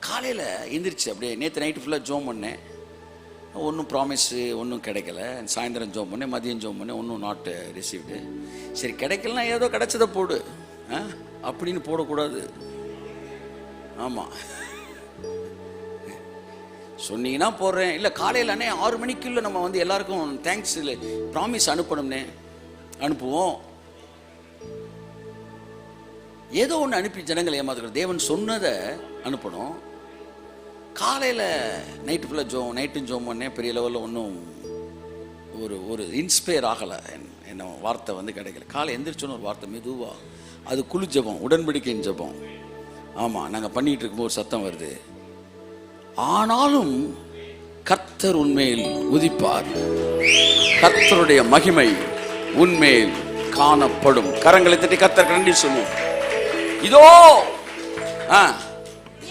Speaker 1: காலையில் எந்திரிச்சு அப்படியே நேற்று நைட்டு ஃபுல்லாக ஜோம் பண்ணேன், ஒன்றும் ப்ராமிஸு ஒன்றும் கிடைக்கல. சாயந்தரம் ஜோம் பண்ணேன், மதியம் ஜோம் பண்ணேன், ஒன்றும் நாட் ரிசீவ்டு. சரி கிடைக்கலனா ஏதோ கிடைச்சதை போடு அப்படின்னு போடக்கூடாது. ஆமாம், சொன்னீங்கன்னா போடுறேன். இல்லை காலையில் அண்ணே 6 மணிக்குள்ளே நம்ம வந்து எல்லாருக்கும் தேங்க்ஸ் இல்லை ப்ராமிஸ் அனுப்பணும்னே, அனுப்புவோம். ஏதோ ஒன்று அனுப்பி ஜனங்களை ஏமாத்துக்கிறோம். தேவன் சொன்னதை அனுப்பணும். காலையில் நைட்டு ஃபுல்லாக நைட்டும் ஜோம் பண்ணேன். பெரிய லெவலில் ஒன்றும் ஒரு இன்ஸ்பயர் ஆகலை. என்ன வார்த்தை வந்து கிடைக்கல. காலை எந்திரிச்சோன்னு ஒரு வார்த்தை மெதுவாக, அது குழு ஜபம், உடன்படிக்கையின் ஜபம். ஆமாம், நாங்கள் பண்ணிகிட்டு இருக்கும்போது ஒரு சத்தம் வருது, ஆனாலும் கர்த்தர் உன்மேல் உதிப்பார், கர்த்தருடைய மகிமை உன்மேல் காணப்படும். கரங்களை தட்டி கர்த்தருக்கு நன்றி சொல்லுவோம். இதோ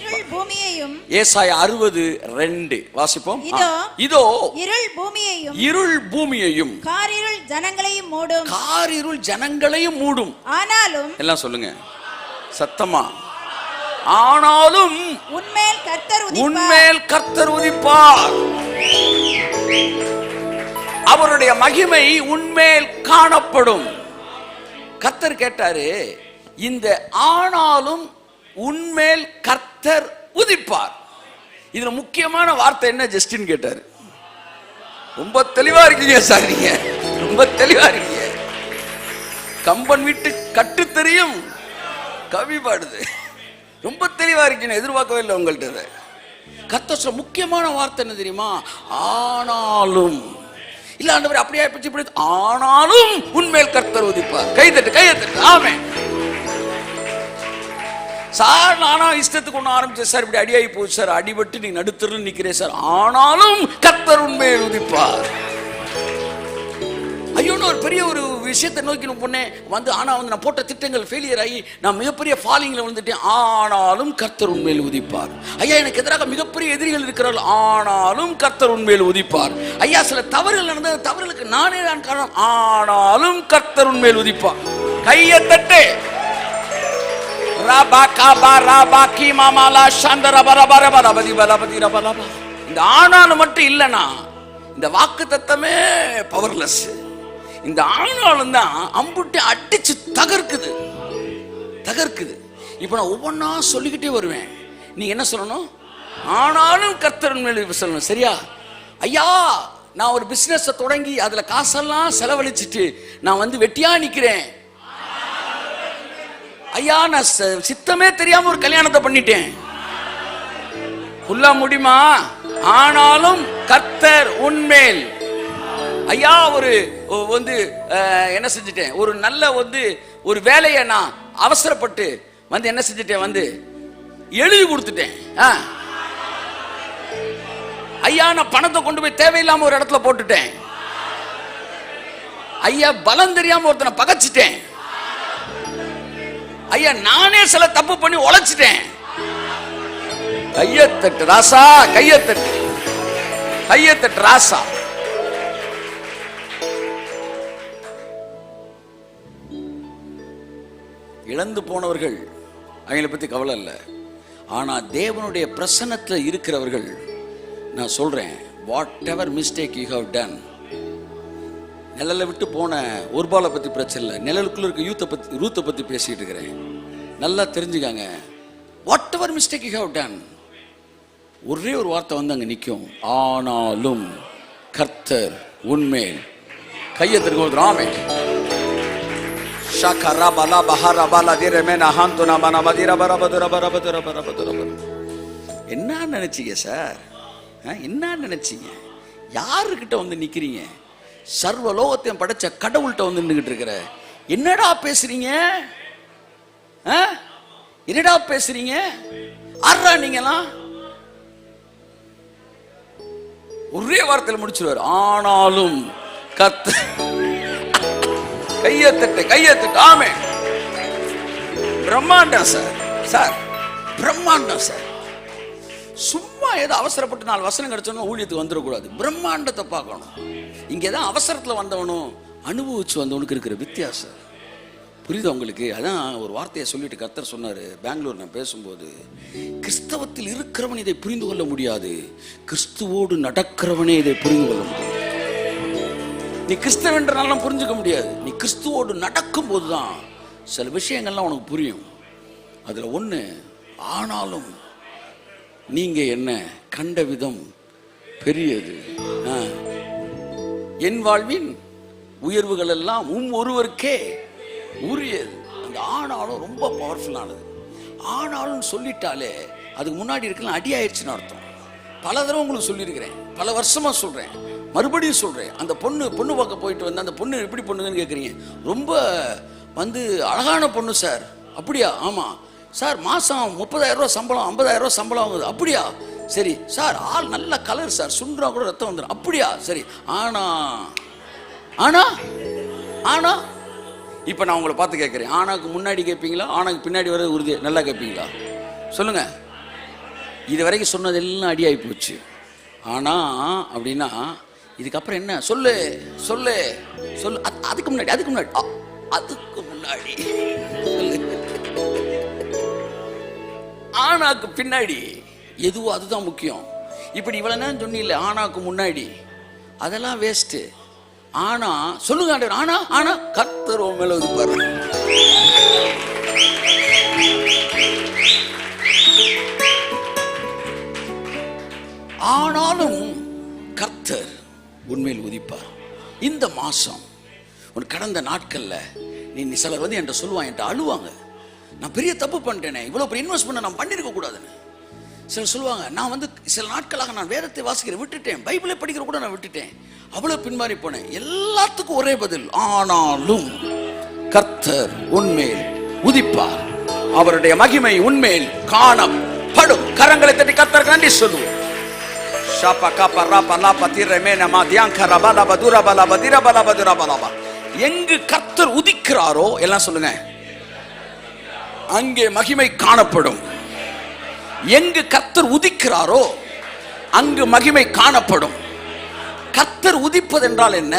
Speaker 2: இருள் பூமியையும்,
Speaker 1: ஏசாயா 60:2 வாசிப்போம். இதோ இருள் பூமியையும்
Speaker 2: காரிருள் ஜனங்களையும் மூடும்.
Speaker 1: காரிருள் ஜனங்களையும் மூடும்.
Speaker 2: ஆனாலும்,
Speaker 1: எல்லாம் சொல்லுங்க சத்தமா, ஆனாலும் உன்மேல் கர்த்தர் உதிப்பார், அவருடைய மகிமை உன்மேல் காணப்படும். கர்த்தர் கேட்டாரு, இந்த ஆனாலும் உன்மேல் கர்த்தர் உதிப்பார், இதுல முக்கியமான வார்த்தை என்ன ஜஸ்டின் கேட்டாரு. ரொம்ப தெளிவா இருக்கீங்க சார், நீங்க ரொம்ப தெளிவா இருக்கீங்க. கம்பன் வீட்டு கட்டு தெரியும், கவி பாடுது. ரொம்ப தெளிவா இருக்கீங்க, எதிர்பார்க்கவே இல்லை உங்கள்கிட்ட. கர்த்தர் சொல்ல முக்கியமான வார்த்தை என்ன தெரியுமா? ஆனாலும். இல்ல ஆண்டவரே அப்படியே இப்படி, ஆனாலும் உன்மேல் கர்த்தர் உதிப்பார். கைதட்டு. ஆமென் சார். நானா இஷ்டத்துக்கு ஒன்று ஆரம்பிச்சேன் சார், இப்படி அடியாகி போச்சு சார், அடிபட்டு நீ நடுத்தருன்னு நிற்கிறேன் சார். ஆனாலும் கர்த்தர் உன்மேல் உதிப்பார். ஐயோன்னு ஒரு பெரிய ஒரு விஷயத்தை நோக்கி பொண்ணே வந்து, ஆனால் வந்து நான் போட்ட திட்டங்கள் ஃபெயிலியர் ஆகி நான் மிகப்பெரிய ஃபாலிங்கில் வந்துட்டேன். ஆனாலும் கர்த்தர் உன்மேல் உதிப்பார். ஐயா எனக்கு எதிராக மிகப்பெரிய எதிரிகள் இருக்கிறார்கள், ஆனாலும் கர்த்தர் உன்மேல் உதிப்பார். ஐயா சில தவறுகள் நடந்த தவறுகளுக்கு நானே தான் காரணம், ஆனாலும் கர்த்தர் உன்மேல் உதிப்பார். கையை தட்டு. இந்த ஆனாலும் மட்டும் இல்லைன்னா இந்த வாக்கு தத்தமே பவர்லெஸ். இந்த ஆனாலும் தான் அம்புட்டி அடிச்சு தகர்க்குது. இப்ப நான் ஒவ்வொன்னா சொல்லிக்கிட்டே வருவேன். நீ என்ன சொல்லணும்? ஆனாலும் கர்த்தர் மேல் சொல்லணும். சரியா? ஐயா நான் ஒரு பிசினஸ் தொடங்கி அதுல காசெல்லாம் செலவழிச்சிட்டு நான் வந்து வெட்டியா நிக்கிறேன். ஐயா நான் சித்தமே தெரியாம ஒரு கல்யாணத்தை பண்ணிட்டேன். ஃபுல்லா முடியுமா? ஆனாலும் கர்த்தர் உன்மேல். ஐயா ஒரு வந்து என்ன செஞ்சுட்டேன், ஒரு நல்ல வந்து ஒரு வேலையை நான் அவசரப்பட்டு வந்து என்ன செஞ்சுட்டேன், வந்து எழுதி கொடுத்துட்டேன். ஐயா நான் பணத்தை கொண்டு போய் தேவையில்லாம ஒரு இடத்துல போட்டுட்டேன். ஐயா பலம் தெரியாம ஒருத்தனை பகைச்சிட்டேன். ஐயா நானே சில தப்பு பண்ணி உழைச்சிட்டேன். கையத்தட்டு ராசா, கையத்தட்டு ராசா. இழந்து போனவர்கள் அவங்களை பத்தி கவலை இல்லை. ஆனா தேவனுடைய பிரசன்னத்தில் இருக்கிறவர்கள், நான் சொல்றேன், whatever mistake you have done. நிழலை விட்டு போன ஒருபாலை பற்றி பிரச்சனை இல்லை, நிழலுக்குள்ள இருக்க ரூத்தை பற்றி பேசிட்டு இருக்கிறேன். நல்லா தெரிஞ்சுக்காங்க. Whatever mistake you have done, ஒரே ஒரு வார்த்தை வந்து அங்கே நிற்கும், ஆனாலும் கர்த்தர் உன்மேல். கையை திரும்ப ராமே என்ன நினைச்சீங்க சார்? என்ன நினைச்சீங்க? யாருக்கிட்ட வந்து நிக்கிறீங்க? சர்வ லோகத்தையும் படைச்ச கடவுள்கிட்ட வந்து நின்றுகிட்டு இருக்கிற. என்னடா பேசுறீங்க? என்னடா பேசுறீங்க? ஆறா நீங்கலாம்? ஒரே வார்த்தையில் முடிச்சிருவார், ஆனாலும் கர்த்தர். கையத்தட்டு. ஆமே பிரம்மாண்டம் சார், பிரம்மாண்டம் சார். சும்மா ஏதோ அவசரப்பட்டு 4 வசனம் கிடைச்சோன்னு ஊழியத்துக்கு வந்துடக்கூடாது. பிரம்மாண்டத்தை பார்க்கணும். இங்கே தான் அவசரத்தில் வந்தவனும் அனுபவிச்சு வந்தவனுக்கு இருக்கிற வித்தியாசம். புரியுதா உங்களுக்கு? அதான் ஒரு வார்த்தையை சொல்லிட்டு கர்த்தர் சொன்னார் பெங்களூர் நான் பேசும்போது, கிறிஸ்தவத்தில் இருக்கிறவன் இதை புரிந்து கொள்ள முடியாது, கிறிஸ்துவோடு நடக்கிறவனே இதை புரிந்து கொள்ள முடியும். நீ கிறிஸ்தவன்றனாலும் புரிஞ்சுக்க முடியாது, நீ கிறிஸ்துவோடு நடக்கும் போதுதான் சில விஷயங்கள்லாம் உனக்கு புரியும். அதுல ஒண்ணு, ஆனாலும் நீங்க என்ன கண்ட விதம் பெரியது, என் வாழ்வின் உயர்வுகள் எல்லாம் ஒருவருக்கே உரியது. அந்த ஆனாலும் ரொம்ப பவர்ஃபுல்லானது. ஆனாலும் சொல்லிட்டாலே அதுக்கு முன்னாடி இருக்கலாம் அடி ஆயிடுச்சுன்னு அர்த்தம். பல தடவை உங்களுக்கு சொல்லியிருக்கிறேன், பல வருஷமா சொல்றேன், மறுபடியும் சொல்றேன். அந்த பொண்ணு பார்க்க போயிட்டு வந்து அந்த பொண்ணு எப்படி பொண்ணுங்கன்னு கேட்குறீங்க. ரொம்ப அழகான பொண்ணு சார். அப்படியா? ஆமா சார். மாசம் 30,000 ரூபா சம்பளம், 50,000 ரூபா சம்பளம் ஆகுது. அப்படியா? சரி சார். ஆள் நல்ல கலர் சார், சுண்டா கூட ரத்தம் வந்துடும். அப்படியா? சரி. ஆனா ஆனா ஆனா இப்ப நான் உங்களை பார்த்து கேட்கிறேன், ஆனாக்கு முன்னாடி கேட்பீங்களா, ஆனாக்கு பின்னாடி வர உறுதி நல்லா கேட்பீங்களா? சொல்லுங்க. இது வரைக்கும் சொன்னதெல்லாம் அடியாகி போச்சு. ஆனா அப்படின்னா இதுக்கப்புறம் என்ன? சொல்லு சொல்லு சொல்லு. அதுக்கு முன்னாடி ஆனாக்கு பின்னாடி எதுவோ அதுதான் முக்கியம். இப்படி இவ்வளவு நேரம் சொன்னீங்களே ஆனாக்கு முன்னாடி, அதெல்லாம் வேஸ்ட். ஆனா சொல்லுங்க ஆண்டவர், ஆனா ஆனா கர்த்தர் உன் மேல இருப்பாரு. ஆனாலும் கர்த்தர் உண்மையில் உதிப்பார். இந்த மாசம் உன் கடந்த நாட்கள்ல நீ சிலர் வந்து என்கிட்ட சொல்லுவான், என்கிட்ட அழுவாங்க, நான் பெரிய தப்பு பண்ணிட்டேனே, இவ்வளவு பெரிய இன்வெஸ்ட் பண்ண நான் பண்ணிருக்க கூடாதுன்னு. சிலர் சொல்லுவாங்க, நான் வந்து சில நாட்களாக நான் வேதத்தை வாசிக்கிறேன் விட்டுட்டேன், பைபிளை படிக்கிற கூட நான் விட்டுட்டேன், அவ்வளவு பின்மாறி போனேன். எல்லாத்துக்கும் ஒரே பதில், ஆனாலும் கர்த்தர் உன்மேல் உதிப்பார், அவருடைய மகிமை உன்மேல் காணப்படும். கரங்களை தட்டி கர்த்தருக்கு நன்றி சொல்லுவோம். எங்கு கர்த்தர் உதிக்கிறாரோ எல்லாம் சொல்லுங்க, அங்கே மகிமை காணப்படும். எங்கு கர்த்தர் உதிக்கிறாரோ அங்கு மகிமை காணப்படும். கர்த்தர் உதிப்பது என்றால் என்ன?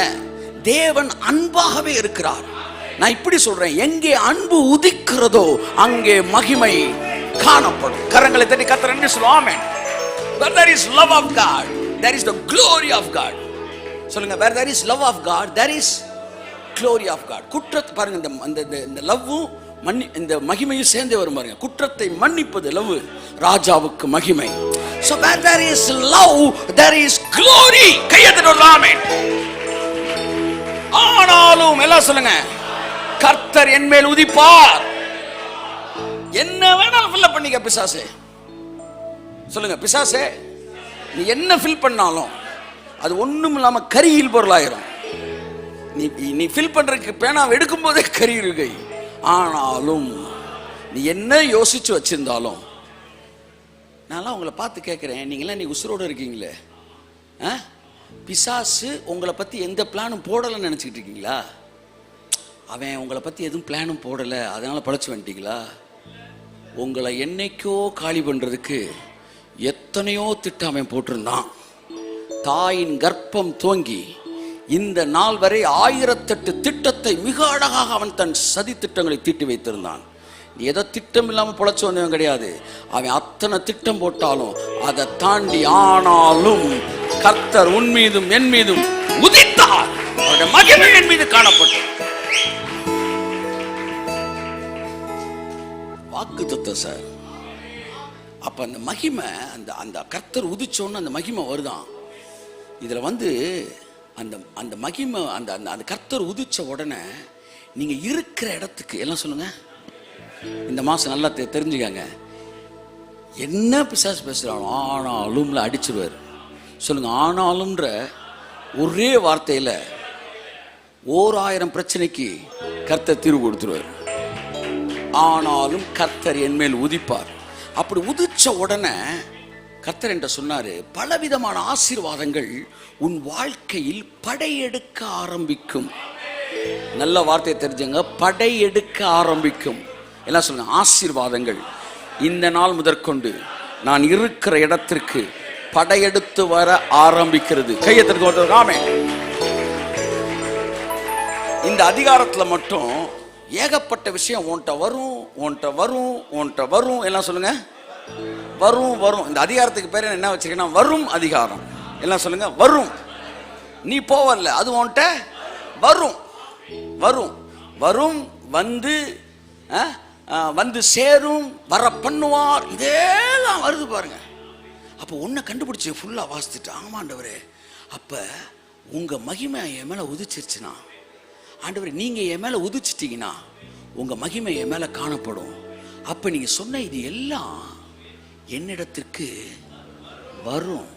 Speaker 1: தேவன் அன்பாகவே இருக்கிறார். நான் இப்படி சொல்றேன், எங்கே அன்பு உதிக்கிறதோ அங்கே மகிமை காணப்படும். கரங்களை தட்டி கர்த்தர் நன்றி சொல்லுவோம். ஆமென். Where there is love of God, there is the glory of God. சொல்லுங்க, where there is love of God, there is glory of God. குற்றத்தை பாருங்க, இந்த லவ்வும் இந்த மகிமையும் சேர்ந்தே வரும் பாருங்க. குற்றத்தை மன்னிப்பது லவ், ராஜாவுக்கு மகிமை. So where there is love, there is glory. கையெழுத்து. ஆமென். ஆனாலும் எல்லாம் சொல்லுங்க, கர்த்தர் என் மேல் உதிப்பார். என்ன வேணாலும் ஃபில் பண்ணிக்க பிசாசே. சொல்லுங்க, பிசாசே நீ என்ன ஃபில் பண்ணாலும் அது ஒண்ணும் இல்லாம கரியில் பொருளாயிரும். நீ ஃபில் பண்றதுக்கு பேனாவை எடுக்கும் போதே கரி இருக்கை. ஆனாலும் நீ என்ன யோசிச்சு வச்சிருந்தாலும், நான் உங்களை பார்த்து கேட்கிறேன், நீங்களாம் நீ உசுரோடு இருக்கீங்களே, பிசாசு உங்களை பத்தி எந்த பிளானும் போடலன்னு நினைச்சுக்கிட்டு இருக்கீங்களா? அவன் உங்களை பத்தி எதுவும் பிளானும் போடல, அதனால பழச்சு வந்துட்டீங்களா? உங்களை என்னைக்கோ காலி பண்றதுக்கு எத்தனையோ திட்டம் அவன் போட்டிருந்தான். தாயின் கர்ப்பம் துவங்கி இந்த நாள் வரை 1008 திட்டத்தை மிக அழகாக அவன் தன் சதி திட்டங்களை தீட்டி வைத்திருந்தான். நீ எதோ திட்டம் இல்லாம பொழைச்சு வந்தவன் கிடையாது. அவன் அத்தனை திட்டம் போட்டாலும் அதை தாண்டி, ஆனாலும் கர்த்தர் உன் மீதும் என் மீதும் உதித்தார், அவருடைய மகிமை என் மீது காணப்பட்டது. வாக்குத்தத்தம் சார். அப்ப அந்த மகிமை, அந்த கர்த்தர் உதிச்சோன்னு அந்த மகிமை வருதான். இதுல வந்து அந்த மகிமை, அந்த கர்த்தர் உதிச்ச உடனே நீங்க இருக்கிற இடத்துக்கு எல்லாம் சொல்லுங்க, இந்த மாசம் நல்லா தெரிஞ்சுக்காங்க, என்ன பிசாசு பேசுறாலும் ஆனாலும்ல அடிச்சிருவாரு. சொல்லுங்க, ஆனாலும்ன்ற ஒரே வார்த்தையில 1000 பிரச்சனைக்கு கர்த்தர் தீர்வு கொடுத்துருவார். ஆனாலும் கர்த்தர் என் மேல் உதிப்பார். அப்படி உதிச்ச உடனே கர்த்தர் என்ற சொன்னாரு, பலவிதமான ஆசீர்வாதங்கள் உன் வாழ்க்கையில் படையெடுக்க ஆரம்பிக்கும். நல்ல வார்த்தையை தெரிஞ்சுங்க, படையெடுக்க ஆரம்பிக்கும். எல்லாம் சொல்லுங்க, ஆசீர்வாதங்கள் இந்த நாள் முதற்கொண்டு நான் இருக்கிற இடத்திற்கு படையெடுத்து வர ஆரம்பிக்கிறது. கையெழுத்து. ஆமென். இந்த அதிகாரத்துல மட்டும் ஏகப்பட்ட விஷயம் உன்கிட்ட வரும், உன்கிட்ட வரும், உன்கிட்ட வரும். எல்லாம் சொல்லுங்க, வரும் வரும். இந்த அதிகாரத்துக்கு பேர் என்ன வச்சிருக்கேன்னா வரும் அதிகாரம். எல்லாம் சொல்லுங்க, வரும். நீ போவல்ல, அது உன்கிட்ட வரும் வரும் வரும். வந்து வந்து சேரும், வர பண்ணுவார், இதெல்லாம் வருது பாருங்க. அப்போ ஒன்றை கண்டுபிடிச்சி ஃபுல்லாக வாசித்துட்டு, ஆமாண்டவரே, அப்போ உங்கள் மகிமை என் மேலே உதிச்சிருச்சுன்னா, ஆண்டவரே நீங்கள் என் மேலே உதிச்சிட்டிங்கன்னா உங்கள் மகிமை என் மேலே காணப்படும். அப்போ நீங்கள் சொன்ன இது எல்லாம் என்னிடத்திற்கு வரும்.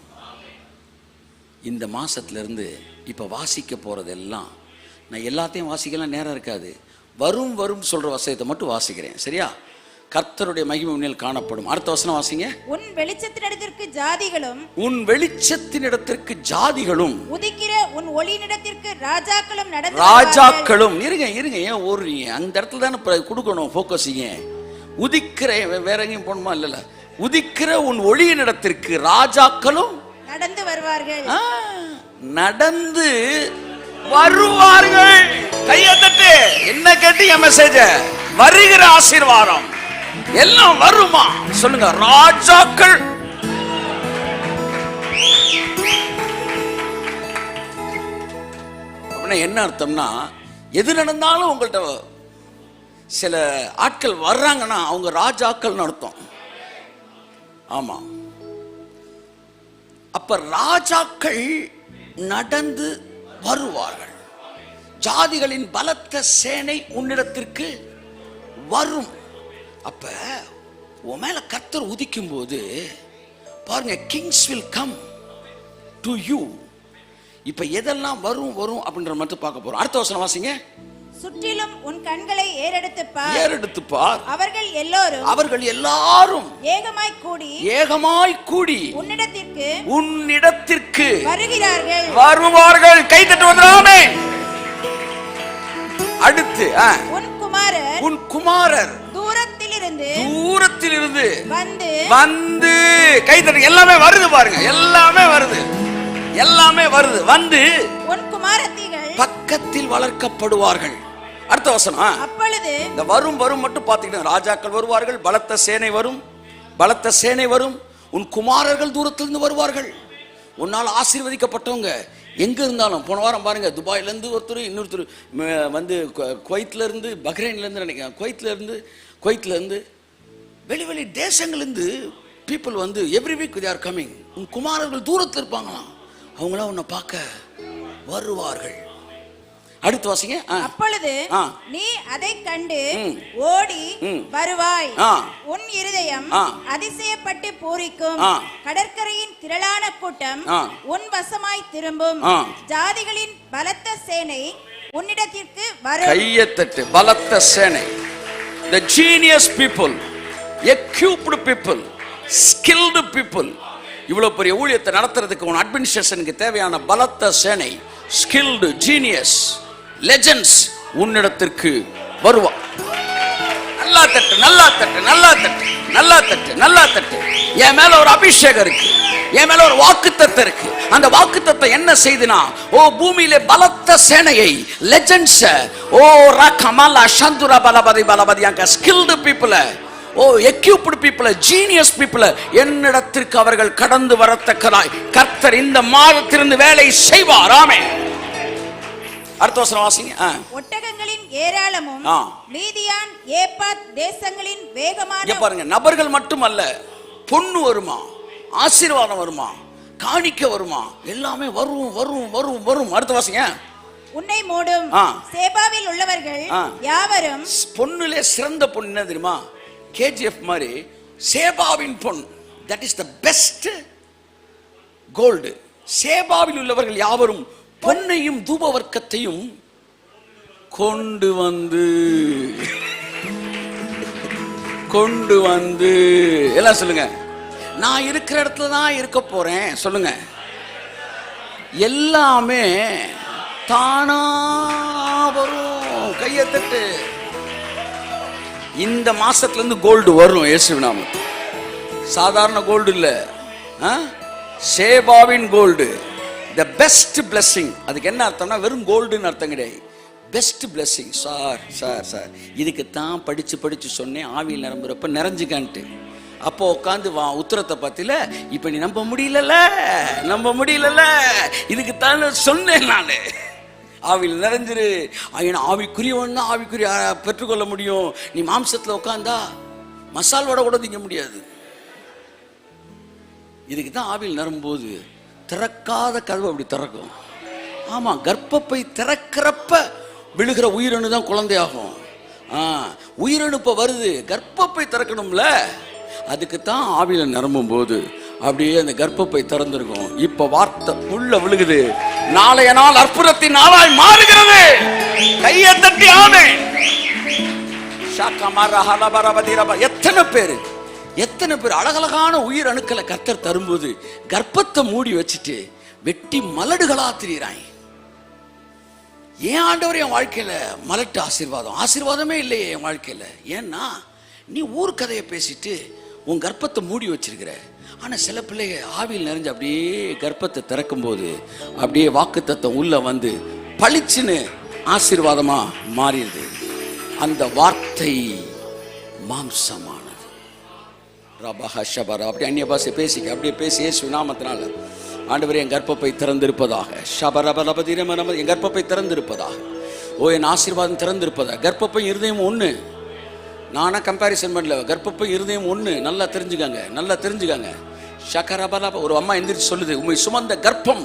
Speaker 1: இந்த மாதத்துலேருந்து இப்போ வாசிக்க போகிறதெல்லாம், நான் எல்லாத்தையும் வாசிக்கலாம் நேரம் இருக்காது. வரும் வரும் சொல்கிற வசனத்தை மட்டும் வாசிக்கிறேன், சரியா? கர்த்தருடைய மகிமை உன்னில் காணப்படும். அடுத்த வசனம் வாசிங்க.
Speaker 2: உன் வெளிச்சத்தினிடத்திற்கு ஜாதிகளும்,
Speaker 1: உன் வெளிச்சத்தினிடத்திற்கு ஜாதிகளும்,
Speaker 2: உதிக்கிற உன் ஒளியினிடத்திற்கு ராஜாக்களும் நடந்து
Speaker 1: ராஜாக்களும். இருங்க இருங்க, ஏன் ஓடுறீங்க? அந்த இடத்துல தானே கொடுக்கணும் ஃபோக்கஸிங்க. உதிக்கிற, வேற எங்கேயும் போகணுமா? இல்ல, உதிக்கிற உன் ஒளியினிடத்திற்கு ராஜாக்களும்
Speaker 2: நடந்து வருவார்கள்.
Speaker 1: நடந்து வருவார்கள். கையை தட்டு. என்ன கேட்டீங்க மெசேஜ்? வருகிற ஆசீர்வாதம் எல்லாம் வருமா? சொல்லுங்க, ராஜாக்கள். அப்படின்னா என்ன அர்த்தம்னா, எது நடந்தாலும் உங்கள்கிட்ட சில ஆட்கள் வர்றாங்கன்னா அவங்க ராஜாக்கள் அர்த்தம். ஆமா. அப்ப ராஜாக்கள் நடந்து வருவார்கள். ஜாதிகளின் பலத்த சேனை உன்னிடத்திற்கு வரும். அப்ப உன் மேல கர்த்தர் உதிக்கும் போது பாருங்க, Kings will come to you. இப்ப எதெல்லாம் வரும் வரும் அப்படின்ற மட்டும் பார்க்க போறோம். அடுத்த வசனம் வாசிங்க.
Speaker 2: சுற்றிலும் உன் கண்களை
Speaker 1: ஏறெடுத்து பார். அவர்கள் எல்லாரும் ஏகமாய் கூடி உன்னிடத்திற்கு வருவார்கள். கை தட்டு வந்துடாமே. அடுத்து உன் குமாரர் தூரத்திலிருந்து வந்து, கை தட்டு. எல்லாமே வருது பாருங்க, எல்லாமே வருது, எல்லாமே வருது. வந்து உன் குமாரத்திகள் பக்கத்தில் வளர்க்கப்படுவார்கள். அடுத்த வசனம். அப்பொழுது இந்த வரும் வரும் மட்டும் பாத்தீங்கன்னா, ராஜாக்கள் வருவார்கள், பலத்த சேனை வரும், பலத்த சேனை வரும். உன் குமாரர்கள் தூரத்திலிருந்து வருவார்கள். உன்னால் ஆசீர்வதிக்கப்பட்டவங்க எங்க இருந்தாலும், போன வாரம் பாருங்க, துபாயில இருந்து ஒருத்தர், இன்னொருத்தர் வந்து குவைத்ல இருந்து, பஹ்ரைன்ல இருந்து நினைக்கிறேன், குவைத்ல இருந்து வெளி தேசங்கள்லேருந்து பீப்புள் வந்து every week they are coming. உன் குமாரர்கள் தூரத்தில் இருப்பாங்களாம், அவங்களாம் உன்னை பார்க்க வருவார்கள். அடுத்து வாசிங்க.
Speaker 2: அப்பொழுது நீ அதை கண்டு ஓடி வருவாய். உன் இருதயம் அதிசயப்பட்டு பூரிக்கும். கடற்கரையின் திரளான கூட்டம் உன் வசமாய் திரும்பும். ஜாதிகளின் பலத்த சேனை உன்னிடத்திற்கு வரும்.
Speaker 1: கையத்தட்டு. பலத்த சேனை, the genius people, equipped people, skilled people. இவ்வளவு பெரிய ஊழியத்தை நடத்துறதுக்கு உன் அட்மினிஸ்ட்ரேஷனுக்கு தேவையான பலத்த சேனை, ஸ்கில்டு, ஜீனியஸ், லெஜெண்ட்ஸ் உன்னிடத்திற்கு வருவா. நல்லா தட்டு, நல்லா தட்டு, நல்லா தட்டு, நல்லா தட்டு, நல்லா தட்டு. என் மேல ஒரு அபிஷேகம் இருக்கு, என் மேல ஒரு வாக்குத்தத்தம் இருக்கு. அந்த வாக்குத்தத்தம் என்ன செய்துனா, ஓ பூமியிலே பலத்த சேனையை, லெஜெண்ட்ஸ், ஓ ரகமலா சந்துரா பலபதி பலபதியாக ஸ்கில்டு பீப்புள், ஓ எக்யூப்டு பீப்புள், ஜீனியஸ் பீப்புள் என்னிடத்திற்கு அவர்கள் கடந்து வரத்தக்கதாய் கர்த்தர் இந்த மாதத்திலிருந்து வேலை செய்வார். ஆமென். அடுத்த வசனம் வாசிங்க.
Speaker 2: ஒட்டகங்களின் ஏராளமும் மீதியான் ஏப்பாத் தேசங்களின் வேகமான.
Speaker 1: பாருங்க, நபர்கள் மட்டுமல்ல, பொண்ணு வருமா, ஆசீர்வாதம் வருமா, காணிக்க வருமா, எல்லாமே வரும் வரும் வரும் வரும். அடுத்த வாசிங்க.
Speaker 2: உன்னை மூடும் சேபாவில் உள்ளவர்கள் யாவரும்.
Speaker 1: பொண்ணுலே சிறந்த பொண்ணு என்ன தெரியுமா? கேஜிஎஃப் மாதிரி சேபாவின் பொன், that is the best gold. சேபாவில் உள்ளவர்கள் யாவரும் பொன்னையும் தூபவர்க்கத்தையும் கொண்டு வந்து எல்லாம் சொல்லுங்க, நான் இருக்கிற இடத்துல தான் இருக்க போறேன். சொல்லுங்க, எல்லாமே தானா வரும். கையை தட்டு. இந்த மாசத்துல இருந்து கோல்டு வரும். இயேசு நாமத்தில். சாதாரண கோல்டு இல்ல, சேபாவின் கோல்டு, the best blessing. அதுக்கு என்ன அர்த்தம்னா வெறும் கோல்டுன்னு அர்த்தம் கிடையாது. Best blessing. Sir sir sir இதுக்கு தான் படித்து சொன்னேன் ஆவியில் நிரம்புறப்ப நிறைஞ்சுக்கான்ட்டு. அப்போ உட்காந்து உத்தரத்தை பத்தில இப்ப நீ நம்ப முடியல இதுக்கு தான் சொன்னேன் நான். ஆவியில் நிறைஞ்சிரு, ஆவிக்குரியவன் தான் ஆவிக்குரிய பெற்றுக்கொள்ள முடியும். நீ மாம்சத்தில் உட்காந்தா மசால் வடை கூட திங்க முடியாது. இதுக்கு தான் ஆவியில் நிரம்பும்போது திறக்காத கதவு அப்படி திறக்கும். ஆமா, கர்ப்பப்பை திறக்கிறப்ப விழுகிற உயிரணு தான் குழந்தையாகும். உயிரணு இப்ப வருது, கர்ப்பப்பை திறக்கணும்ல, அதுக்கு தான் ஆவியில் நிரம்பும் போது அப்படியே அந்த கர்ப்பப்பை திறந்திருக்கும். இப்ப வார்த்தை உள்ள விழுகுது, நாளைய நாள் அற்புதத்தின் நாளாய் மாறுகிறது. கையை தட்டி ஆமென். எத்தனை பேர் அழகழகான உயிர் அணுக்களை கர்த்தர் தரும்போது கர்ப்பத்தை மூடி வச்சுட்டு வெட்டி மலடுகளா திரியிறாங்க. ஏன் ஆண்டவர் என் வாழ்க்கையில மலட்டு ஆசீர்வாதமே இல்லையே என் வாழ்க்கையில. ஏன்னா நீ ஊர் கதையை பேசிட்டு உன் கர்ப்பத்தை மூடி வச்சிருக்கிற. ஆனா சில பிள்ளைங்க ஆவியில் நிறைஞ்சு அப்படியே கர்ப்பத்தை திறக்கும் போது அப்படியே வாக்குத்தத்தம் உள்ள வந்து பளிச்சுன்னு ஆசீர்வாதமா மாறிடுது. அந்த வார்த்தை மாம்சமானது. அப்படி அந்நிய பாஷை பேசிக்க, அப்படியே பேசி இயேசு நாமத்தினால ஆண்டவரே என் கர்ப்பப்பை திறந்திருப்பதாக, என் கர்ப்பப்பை திறந்திருப்பதாக, என் ஆசீர்வாதம் திறந்திருப்பதாக. கர்ப்பப்பை இருதயம் ஒண்ணு, நானா கம்பேரிசன் பண்ணல. கர்ப்பப்பை இருதயம் ஒண்ணு. நல்லா தெரிஞ்சுக்காங்க. ஷகரபலா. ஒரு அம்மா எந்திரிச்சு சொல்லுது, உம்மை சுமந்த கர்ப்பம்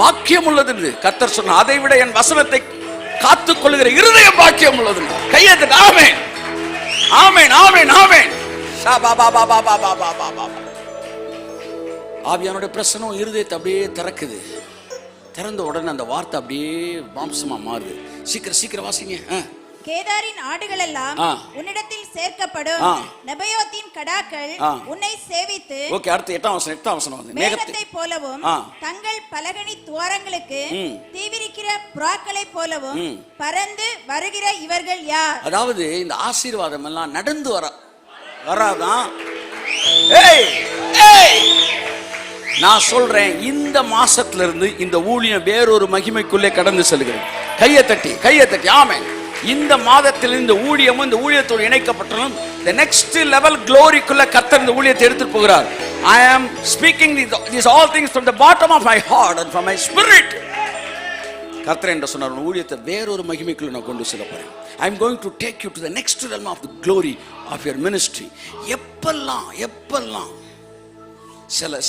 Speaker 1: பாக்கியம் உள்ளது. கர்த்தர் சொன்ன அதை விட என் வசனத்தை காத்துக் கொள்ளுகிற இருதயம் பாக்கியம் உள்ளது. கையெழுத்து. ஆமென் ஆமென் ஆமென் ஆமென். ஆவியானுடைய பிரசனம் இருதயத்தை அப்படியே திறக்குது. திறந்த உடனே அந்த வார்த்தை அப்படியே மாம்சமா மாறுது. சீக்கிரம் வாசிங்க.
Speaker 2: கேதாரின் ஆடுகள் எல்லாம் உன்னிடத்தில் சேர்க்கப்படும், நெபயோத்தின் கடாக்கள் உன்னை சேவித்து. ஓகே, அடுத்து 8ஆம் வசனம். மேகத்தை போலவும் தங்கள் பலகணி துவாரங்களுக்கு தீவிரிக்கிற புறாக்களை போலவும் பறந்து வருகிற இவர்கள் யார்? அதாவது இந்த ஆசீர்வாதம் எல்லாம் நடந்து வராதான். நான் சொல்றேன், இந்த மாசத்துல இருந்து இந்த ஊழியம் வேறொரு மகிமைக்குள்ளே கடந்து செல்கிறேன். கையை தட்டி ஆமென். இந்த மாதத்தில் இந்த ஊழியமும் இந்த ஊழியத்தோடு இணைக்கப்பட்டாலும் the next level gloryக்குள்ள கர்த்தர் இந்த ஊழியத்தை எடுத்துட்டு போகிறார். I am speaking these all things from the bottom of my heart and from my spirit. கர்த்தர் என்று சொன்னார், ஊழியத்தை வேறொரு மகிமைக்குள்ள நான் கொண்டு செல்ல போறேன். I am going to take you to the next realm of the glory of your ministry. எப்பெல்லாம்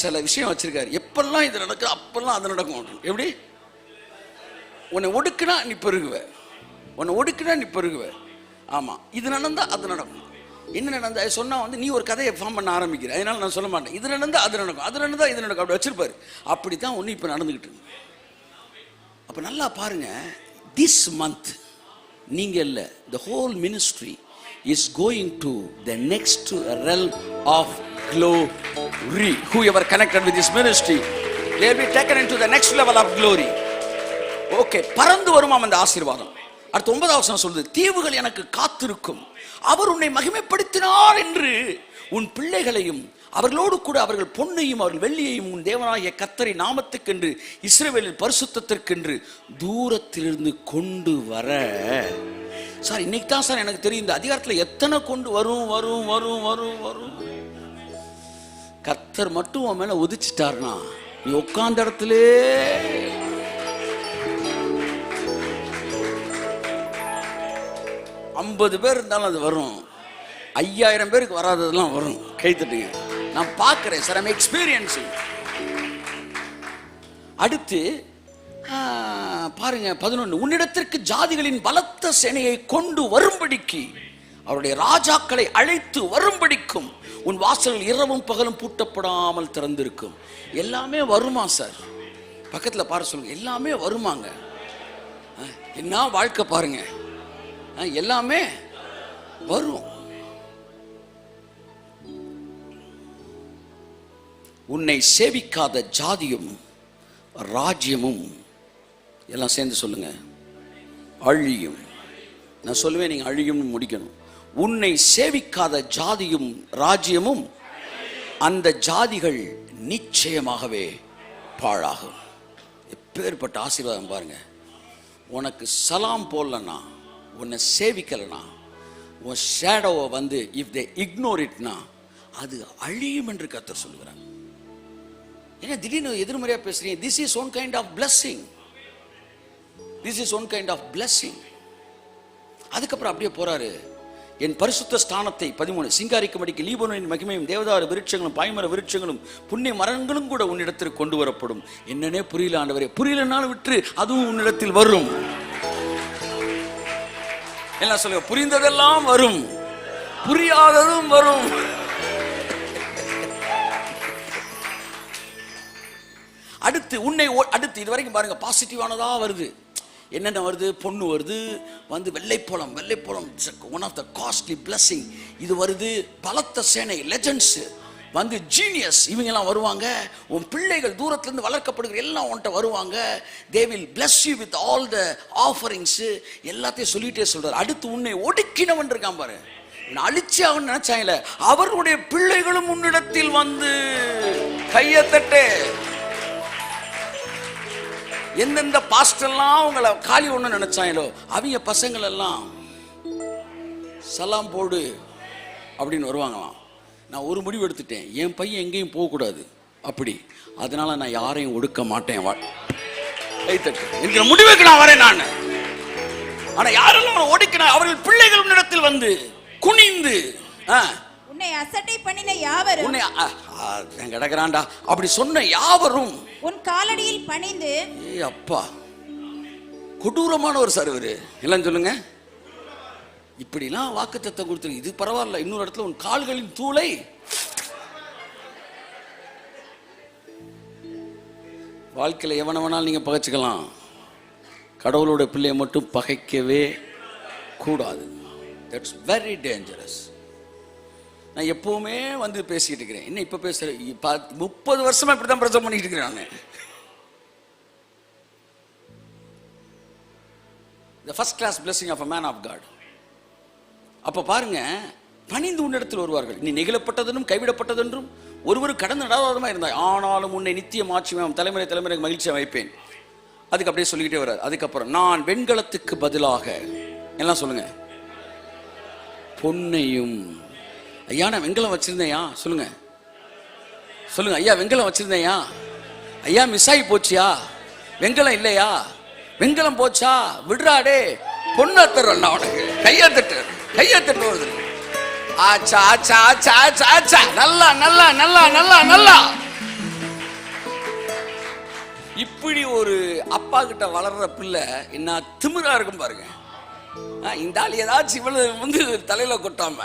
Speaker 2: சில விஷயம் வச்சிருக்காரு. எப்பெல்லாம் இது நடக்கும் அப்பெல்லாம் அது நடக்கும். எப்படி? உன்னை ஒடுக்குனா நீ பெருகுவ. ஆமா, இது நடந்தா அது நடக்கும். என்ன நடந்தா சொன்னா நீ ஒரு கதையை ஃபார்ம் பண்ண ஆரம்பிக்கிற. அதனால நான் சொல்ல மாட்டேன். இது நடந்தா அது நடக்கும், அது நடந்தா இது நடக்கும். அப்படி வச்சிருப்பாரு. அப்படித்தான் ஒண்ணு இப்ப நடந்துகிட்டு இருக்கு. அப்ப நல்லா பாருங்க, this month நீங்க இல்ல, the whole ministry is going to the next realm of glory. Whoever connected with this ministry, they will be taken into the next level of glory. Okay, பறந்து வருமாம் அந்த ஆசீர்வாதம். அடுத்து 9ஆம் வசனம் சொல்லுது, தீவுகள் எனக்கு காத்திருக்கும், அவர் உன்னை மகிமைப்படுத்தினார் என்று உன் பிள்ளைகளையும் அவர்களோடு கூட அவர்கள் பொன்னையும் அவர்கள் வெள்ளியையும் உன் தேவனாகிய கர்த்தரின் நாமத்துக்கென்று இஸ்ரவேலின் பரிசுத்தத்திற்கென்று தூரத்திலிருந்து கொண்டு வர. சார், இன்னைக்கு தான் சார் எனக்கு தெரியும் இந்த அதிகாரத்தில் எத்தனை கொண்டு வரும். கர்த்தர் மட்டும் உன் மேல உதிச்சிட்டார்னா நீ உட்கார்ந்த இடத்திலே 50 பேர் இருந்தாலும் அது வரும். 5000 பேருக்கு வராததெல்லாம் வரும். கைத்தட்டுங்க. நான் பார்க்கிறேன் சார், எக்ஸ்பீரியன்ஸ். அடுத்து பாருங்க 11, உன்னிடத்திற்கு ஜாதிகளின் பலத்த சேனையை கொண்டு வரும்படிக்கு அவருடைய ராஜாக்களை அழைத்து வரும்படிக்கும் உன் வாசல்கள் இரவும் பகலும் பூட்டப்படாமல் திறந்திருக்கும். எல்லாமே வருமா சார்? பக்கத்தில் பாரு சொல்லுங்க, எல்லாமே வருமாங்க. என்ன வாழ்க்கை பாருங்க, எல்லாமே வரும். உன்னை சேவிக்காத ஜாதியும் ராஜ்யமும் எல்லாம் சேர்ந்து சொல்லுங்க, அழியும். நான் சொல்லுவேன், நீங்க அழியும் முடிக்கணும். உன்னை சேவிக்காத ஜாதியும் ராஜ்யமும் அந்த ஜாதிகள் நிச்சயமாகவே பாழாகும். எப்பேற்பட்ட ஆசீர்வாதம் பாருங்க.
Speaker 1: உனக்கு சலாம் போடலன்னா, உன்னை சேவிக்கலனா, உன் ஷேடோவை வந்து இஃப் தே இக்னோர் இட்னா அது அழியும் என்று கர்த்தர் சொல்லுகிறார். ஏன்னா திடீர்னு எதிர்மறையா பேசுறீங்க. This is one kind of blessing. This is one kind of blessing. அதுக்கப்புறம் அப்படியே போறாரு. என் பரிசுத்த ஸ்தானத்தை 13 சிங்காரிக்கும்படிக்கு லீபனோனின் மகிமையும் தேவதாரு விருட்சங்களும் பாய்மர விருட்சங்களும் புண்ணிய மரங்களும் கூட உன்னிடத்தில் கொண்டு வரப்படும். என்னன்னே புரியல ஆண்டவரே. புரியலனாலும் விட்டு அதுவும் உன்னிடத்தில் வரும். என்ன சொல்லுங்க? புரிந்ததெல்லாம் வரும், புரியாததும் வரும். அடுத்து அடுத்து இது வரைக்கும் பாருங்க, பாசிட்டிவானதா வருது. என்னென்ன வருது? பொண்ணு வருது, வந்து வெள்ளைப்பழம் one of the costly blessing. இது வருது. பலத்த சேனை, லெஜெண்ட்ஸ் வந்து, ஜீனியஸ் இவங்கெல்லாம் வருவாங்க. உன் பிள்ளைகள் தூரத்துலேருந்து வளர்க்கப்படுகிற எல்லாம் உன்கிட்ட வருவாங்க. They will bless you with all the offerings. எல்லாத்தையும் சொல்லிட்டே சொல்றாரு. அடுத்து உன்னை ஒடுக்கினவன் இருக்கான் பாரு, அழிச்சு அவன் நினைச்சாங்கல, அவர்களுடைய பிள்ளைகளும் உன்னிடத்தில் வந்து கையை தட்டு. எந்தெந்த பாஸ்டர்லாம் உங்களை காலி ஒண்ணு நினைச்சாங்களோ அவங்க பசங்கள் எல்லாம் சலாம் போடு அப்படின்னு வருவாங்களாம். நான் ஒரு முடிவு எடுத்துட்டேன், என் பையன் எங்கேயும் போகக்கூடாது அப்படி, அதனால நான் யாரையும் ஒடுக்க மாட்டேன் என்கிற முடிவுக்கு நான் வரேன் நான். ஆனா யாரெல்லாம் ஒடுக்கினா அவர்கள் பிள்ளைகள் உன்னிடத்தில் வந்து குனிந்து
Speaker 3: உன்னை அசட்டை பண்ணின யாவரும்,
Speaker 1: உன்னை கிடக்குறான்டா அப்படி சொன்ன யாவரும்
Speaker 3: உன் காலடியில் பணிந்து.
Speaker 1: ஏய் அப்பா, கொடூரமான ஒரு சர்வரு எல்லாம் சொல்லுங்க. இப்படிலாம் வாக்குத்தத்தம் கொடுத்து, இது பரவாயில்ல. இன்னொரு இடத்துல உன் கால்களின் தூளை. வாழ்க்கையில் எவனவனால் நீங்க பகைச்சுக்கலாம், கடவுளோட பிள்ளையை மட்டும் பகைக்கவே கூடாது. That's very dangerous. நான் எப்பவுமே வந்து பேசிட்டு இருக்கிறேன். என்ன இப்ப பேசுறேன், 30 வருஷமா இப்படிதான் பிரச்சனை பண்ணிட்டு இருக்கிறேன் நான். The first class blessing of a man of God. அப்ப பாருங்க, பணிந்து உன்னிடத்தில் வருவார்கள். நீ நெகிழப்பட்டதென்றும் கைவிடப்பட்டதென்றும் ஒருவரு கடந்து நடாதமா இருந்தாய், ஆனாலும் உன்னை நித்திய மாட்சிமையாம் தலைமுறை தலைமுறைக்கு மகிழ்ச்சியா வைப்பேன். அதுக்கு அப்படியே சொல்லிக்கிட்டே வர்றார். அதுக்கப்புறம் நான் வெண்கலத்துக்கு பதிலாக எல்லாம் சொல்லுங்க பொன்னையும். ஐயா நான் வெண்கலம் வச்சிருந்தேயா? சொல்லுங்க சொல்லுங்க. ஐயா வெண்கலம் வச்சிருந்தேயா? ஐயா மிஸ் ஆகி போச்சியா? வெண்கலம் இல்லையா? வெண்கலம் போச்சா? விடுறாடே, பொண்ணை தர்றேன் உனக்கு. கையத்தட்டு வருது. ஆச்சா ஆச்சா ஆச்சா ஆச்சா ஆச்சா. நல்லா நல்லா நல்லா நல்லா நல்லா. இப்படி ஒரு அப்பா கிட்ட வளர்ற பிள்ளை என்ன திமிரா இருக்கும் பாருங்க. இந்த ஆள் ஏதாச்சும் இவ்வளவு வந்து தலையில கொட்டாம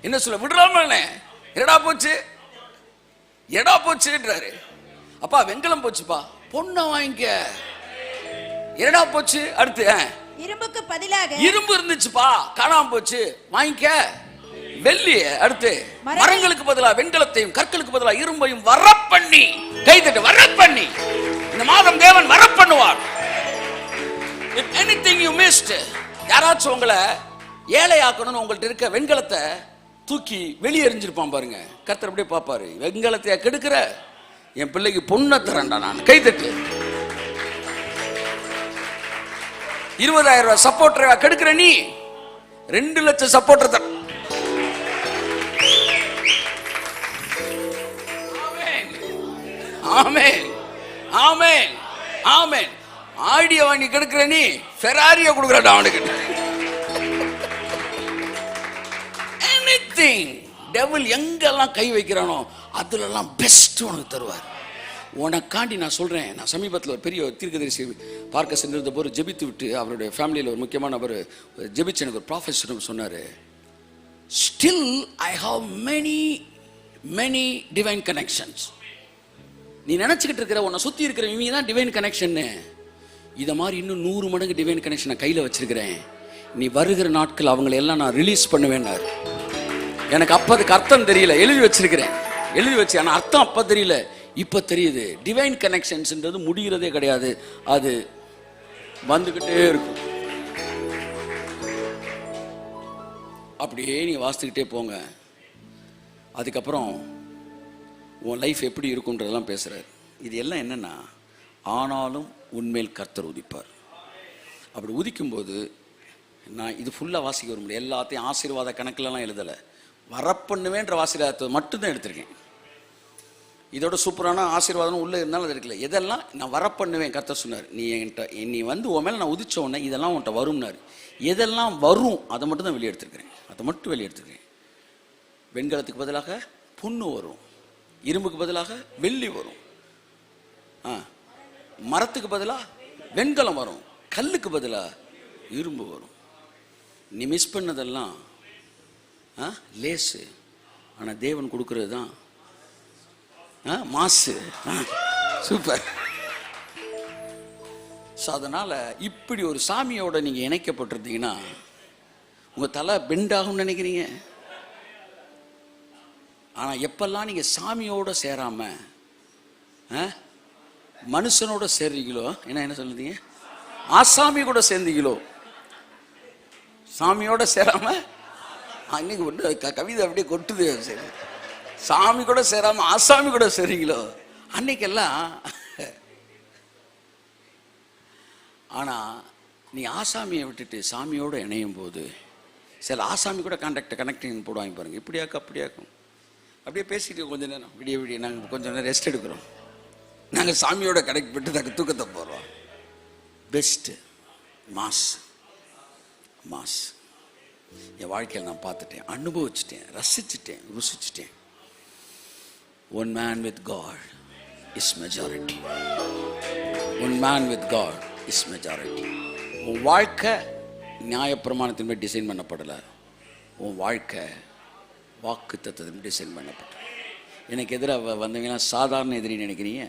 Speaker 1: என்ன சொல்ல விடுறாம, எடா போச்சு எடா போச்சுன்றாரு. அப்பா வெண்கலம் போச்சுப்பா, பொண்ணை வாங்கிக்க. எடா போச்சு. அடுத்து
Speaker 3: இரும்புக்கு பதிலாக
Speaker 1: இரும்பு இருந்துச்சுப்பா, காணாம போச்சு, வாங்கிக்க. வெள்ளி. அடுத்து மரங்களுக்கு பதிலாக வெண்கலத்தையும் கற்களுக்கு பதிலாக இரும்பையும் வரப்பண்ணி. கைதட்டு. வரப்பண்ணி. இந்த மாதம் தேவன் வரப்பண்ணுவார். If anything you missed, யாராச்சும் உங்களை ஏழையாக்கணும்னு உங்கள்ட்ட இருக்க வெண்கலத்தை தூக்கி வெளியே எறிஞ்சிருப்பான் பாருங்க. கர்த்தர் அப்படியே பார்ப்பாரு, வெண்கலத்தையா கெடுக்கிற, என் பிள்ளைக்கு பொண்ணை தரேன்டா நான். கைதட்டு. 20,000 ரூபாய் சப்போர்ட்டரா கெடுக்கிற நீ 2 லட்சம் சப்போர்ட்டர் தர. ஆமென் ஆமென் ஆமென். ஆடியோ வாங்கி கெடுக்கிற நீ ஃபெராரியை கொடுக்குறடா அவனுக்கு. டெவில் எங்கெல்லாம் கை வைக்கிறானோ அதுலெல்லாம் பெஸ்ட் உனக்கு தருவார். உனக்காண்டி நான் சொல்றேன். நான் சமீபத்தில் ஒரு பெரிய தீர்க்கதரிசி பார்க்க சென்றிருந்த போது ஜெபித்து விட்டு அவருடைய ஃபேமிலியில் ஒரு முக்கியமான அவர் ஜெபிச்சு எனக்கு ஒரு ப்ராஃபஸர் சொன்னார், still I have many divine connections. நீ நினச்சிக்கிட்டு இருக்கிற உன்னை சுற்றி இருக்கிற இவங்க தான் டிவைன் கனெக்ஷன்னு, இதை மாதிரி இன்னும் 100 மடங்கு டிவைன் கனெக்ஷனை கையில் வச்சிருக்கிறேன். நீ வருகிற நாட்கள் அவங்களை எல்லாம் நான் ரிலீஸ் பண்ணுவேன்னாரு. எனக்கு அப்போ அதுக்கு அர்த்தம் தெரியல, எழுதி வச்சு ஆனால் அர்த்தம் அப்போ தெரியல, இப்போ தெரியுது. டிவைன் கனெக்ஷன்ஸ்ன்றது முடிகிறதே கிடையாது, அது வந்துக்கிட்டே இருக்கும். அப்படியே நீ வாசித்துக்கிட்டே போங்க. அதுக்கப்புறம் உன் லைஃப் எப்படி இருக்குன்றதெல்லாம் பேசுகிறார். இது எல்லாம் என்னென்னா, ஆனாலும் உன்மேல் கர்த்தர் உதிப்பார். அப்படி உதிக்கும்போது நான் இது ஃபுல்லாக வாசிக்க வர முடியும், எல்லாத்தையும் ஆசீர்வாத கணக்கிலலாம் எழுதலை, வரப்பண்ணுவேன்ற ஆசீர்வாதத்தை மட்டும்தான் எடுத்திருக்கேன். இதோட சூப்பரான ஆசீர்வாதம் உள்ளே இருந்தாலும் அது இருக்குல்ல. எதெல்லாம் நான் வரப்பண்ணுவேன் கர்த்தர் சொன்னார், நீ என்கிட்ட நீ வந்து உன் மேலே நான் உதிச்ச உடனே இதெல்லாம் உன்கிட்ட வரும்னாரு. எதெல்லாம் வரும் அதை மட்டும் தான் வெளியே எடுத்துருக்கிறேன், அதை மட்டும் வெளியே எடுத்துருக்கிறேன். வெண்கலத்துக்கு பதிலாக பொண்ணு வரும், இரும்புக்கு பதிலாக வெள்ளி வரும், மரத்துக்கு பதிலாக வெண்கலம் வரும், கல்லுக்கு பதிலாக இரும்பு வரும். நீ மிஸ் பண்ணதெல்லாம் லேசு, ஆனால் தேவன் கொடுக்கறது தான் மாசு. சூப்பர். ஸோ அதனால் இப்படி ஒரு சாமியோட நீங்கள் இணைக்கப்பட்டிருந்தீங்கன்னா உங்கள் தலை பெண்டாகும்னு நினைக்கிறீங்க. ஆனால் எப்பெல்லாம் நீங்கள் சாமியோடு சேராமல் மனுஷனோட சேர்றீங்களோ, என்ன சொல்லுறீங்க, ஆசாமி கூட சேர்ந்தீங்களோ, சாமியோட சேராம அன்னைக்கு ஒன்று கவிதை அப்படியே கொட்டுது, சரி சாமி கூட சேராம ஆசாமி கூட சேர்றீங்களோ அன்னைக்கெல்லாம். ஆனால் நீ ஆசாமியை விட்டுட்டு சாமியோடு இணையும் போது சில ஆசாமி கூட கனெக்டிங் போடுவாங்க பாருங்க, இப்படியாக்கும் அப்படியாக்கும், அப்படியே பேசிட்டு கொஞ்ச நேரம் விடிய நாங்கள் கொஞ்சம் நேரம் ரெஸ்ட் எடுக்கிறோம், நாங்கள் சாமியோட கனெக்ட் பண்ணிட்டு நாங்கள் தூக்கத்தை போடுறோம். பெஸ்ட்டு மாஸ் மாஸ் என் வாழ்க்கையில் நான் பார்த்துட்டேன், அனுபவிச்சிட்டேன், ரசிச்சிட்டேன், ருசிச்சிட்டேன். One man with God is majority. One man with God is majority. உன் வாழ்க்கை நியாயப்பிரமாணத்தின் மேல் டிசைன் பண்ணப்படலை, உன் வாழ்க்கை வாக்கு தத்துவத்தின் டிசைன் பண்ணப்பட்ட. எனக்கு எதிராக வந்தவங்கன்னா சாதாரண எதிரி நினைக்கிறீங்க,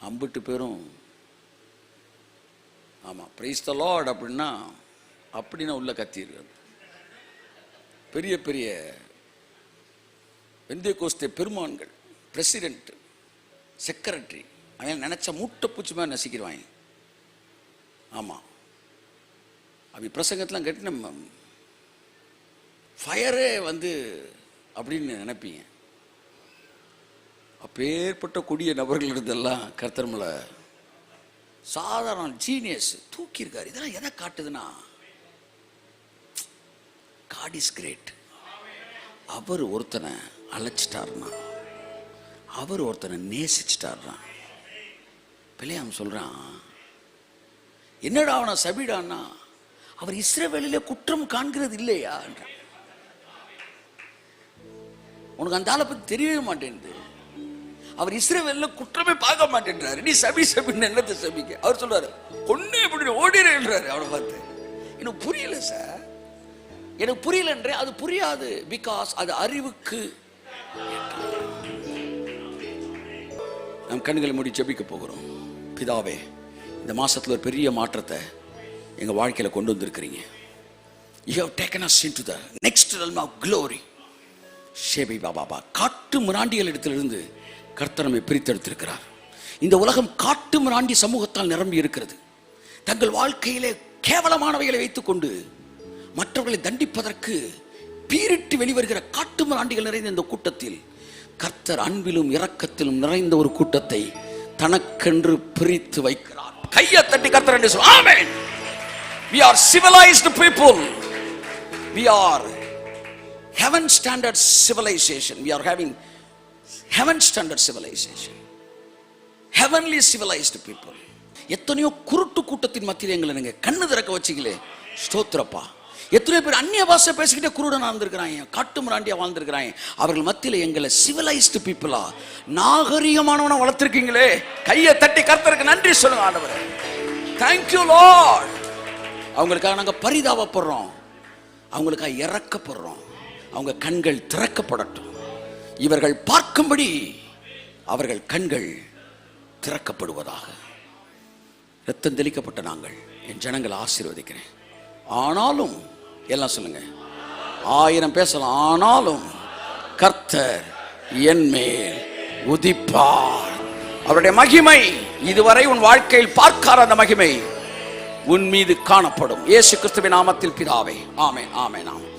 Speaker 1: அம்பிட்டு பேரும் ஆமாம் பிரைஸ் தி லார்ட் அப்படின்னா உள்ள கத்தியிருக்காது. பெரிய பெரிய பெந்தேகோஸ்தே பெருமான்கள், பிரசிடென்ட், செக்ரட்டரி, அவன் நினச்ச மூட்டை பூச்சி மாதிரி நசிக்கிடுவாங்க. ஆமாம் அப்படி பிரசங்கத்தெலாம் கேட்டு நம்ம ஃபயரே வந்து அப்படின்னு நினைப்பீங்க. அப்பேற்பட்ட கொடிய நபர்கள் இருந்தெல்லாம் கர்த்தர்மல சாதாரண ஜீனியஸ் தூக்கியிருக்காரு. இதெல்லாம் எதை காட்டுதுன்னா காட் இஸ் கிரேட். அவர் ஒருத்தனை அழைச்சிட்டாருனா, அவர் ஒருத்தனை நேசிச்சிட்டாருனா. பிள்ளையாம் சொல்றான், என்னடா அவனை சபிடான்னா, அவர் இஸ்ரவேலிலே குற்றம் காண்கிறது இல்லையா? உனக்கு அந்த ஆளை பத்தி தெரியவே மாட்டேங்குது. அவர் இஸ்ரவேல்ல குற்றமே பார்க்க மாட்டேன்றாரு, நீ சபின்னு என்னத்தை சபிக்க? அவர் சொல்றாரு, கொன்னு எப்படி ஓடிடுறாரு. அவனை பார்த்து எனக்கு புரியல சார், எனக்கு புரியலன்றே. அது புரியாது, பிகாஸ் அது அறிவுக்கு. நம் கண்களை மூடி ஜெபிக்க போகிறோம். பிதாவே, இந்த மாசத்துல ஒரு பெரிய மாற்றத்தை எங்க வாழ்க்கையில கொண்டு வந்திருக்கிறீங்க. You have taken us into the next realm of glory. ஷேபி பாபா, காட்டு மிராண்டிகள் இடத்திலிருந்து கர்த்தர் நம்மை பிரித்தெடுத்திருக்கிறார். இந்த உலகம் காட்டு மிராண்டி சமூகத்தால் நிரம்பி இருக்கிறது. தங்கள் வாழ்க்கையிலே கேவலமானவைகளை வைத்துக்கொண்டு மற்றவர்களை தண்டிப்பதற்கு பீரிட்டு வெளிவருகிற காட்டு மிராண்டிகள் நிறைந்த இந்த கூட்டத்தில் கர்த்தர் அன்பிலும் இரக்கத்திலும் நிறைந்த ஒரு கூட்டத்தை தனக்கென்று பிரித்து வைக்கிறார். கையை தட்டி கர்த்தர் என்று சொல்லுங்க. ஆமென். We are civilized people. We are heaven standard civilization. We are having heaven standard civilization. Heavenly civilized people. எத்தனையோ குருட்டு கூட்டத்தின் மத்தியில் எங்களை நீங்க கண்ணு திறக்க வச்சிங்களே, ஸ்தோத்திரப்பா. எத்தனையோ பேர் அந்நிய பாஷை பேசிக்கிட்டே குருடனா இருந்திருக்கிறாங்க, காட்டு மிராண்டியா வாழ்ந்திருக்கிறாங்க. அவர்கள் மத்தியில் எங்களை சிவிலைஸ்டு பீப்புளா, நாகரிகமானவனா வளர்த்திருக்கீங்களே. கையை தட்டி கர்த்தருக்கு நன்றி சொல்லுங்க ஆண்டவரே. Thank you Lord. அவங்களுக்காக நாங்க பரிதாபப்படுறோம், அவங்களுக்காக இறக்கப்படுறோம். அவங்க கண்கள் திறக்கப்படட்டும். இவர்கள் பார்க்கும்படி அவர்கள் கண்கள் திறக்கப்படுவதாக. இரத்தம் தெளிக்கப்பட்ட நாங்கள் என் ஜனங்களை ஆசீர்வதிக்கிறேன். ஆனாலும் எல்லாம் சொல்லுங்க, 1000 பேசலாம். ஆனாலும் கர்த்தர் என் மேல் உதிப்பார். அவருடைய மகிமை இதுவரை உன் வாழ்க்கையில் பார்க்காத அந்த மகிமை உன் மீது காணப்படும். இயேசு கிறிஸ்துவின் நாமத்தில் பிதாவே, ஆமென், ஆமென், ஆமென்.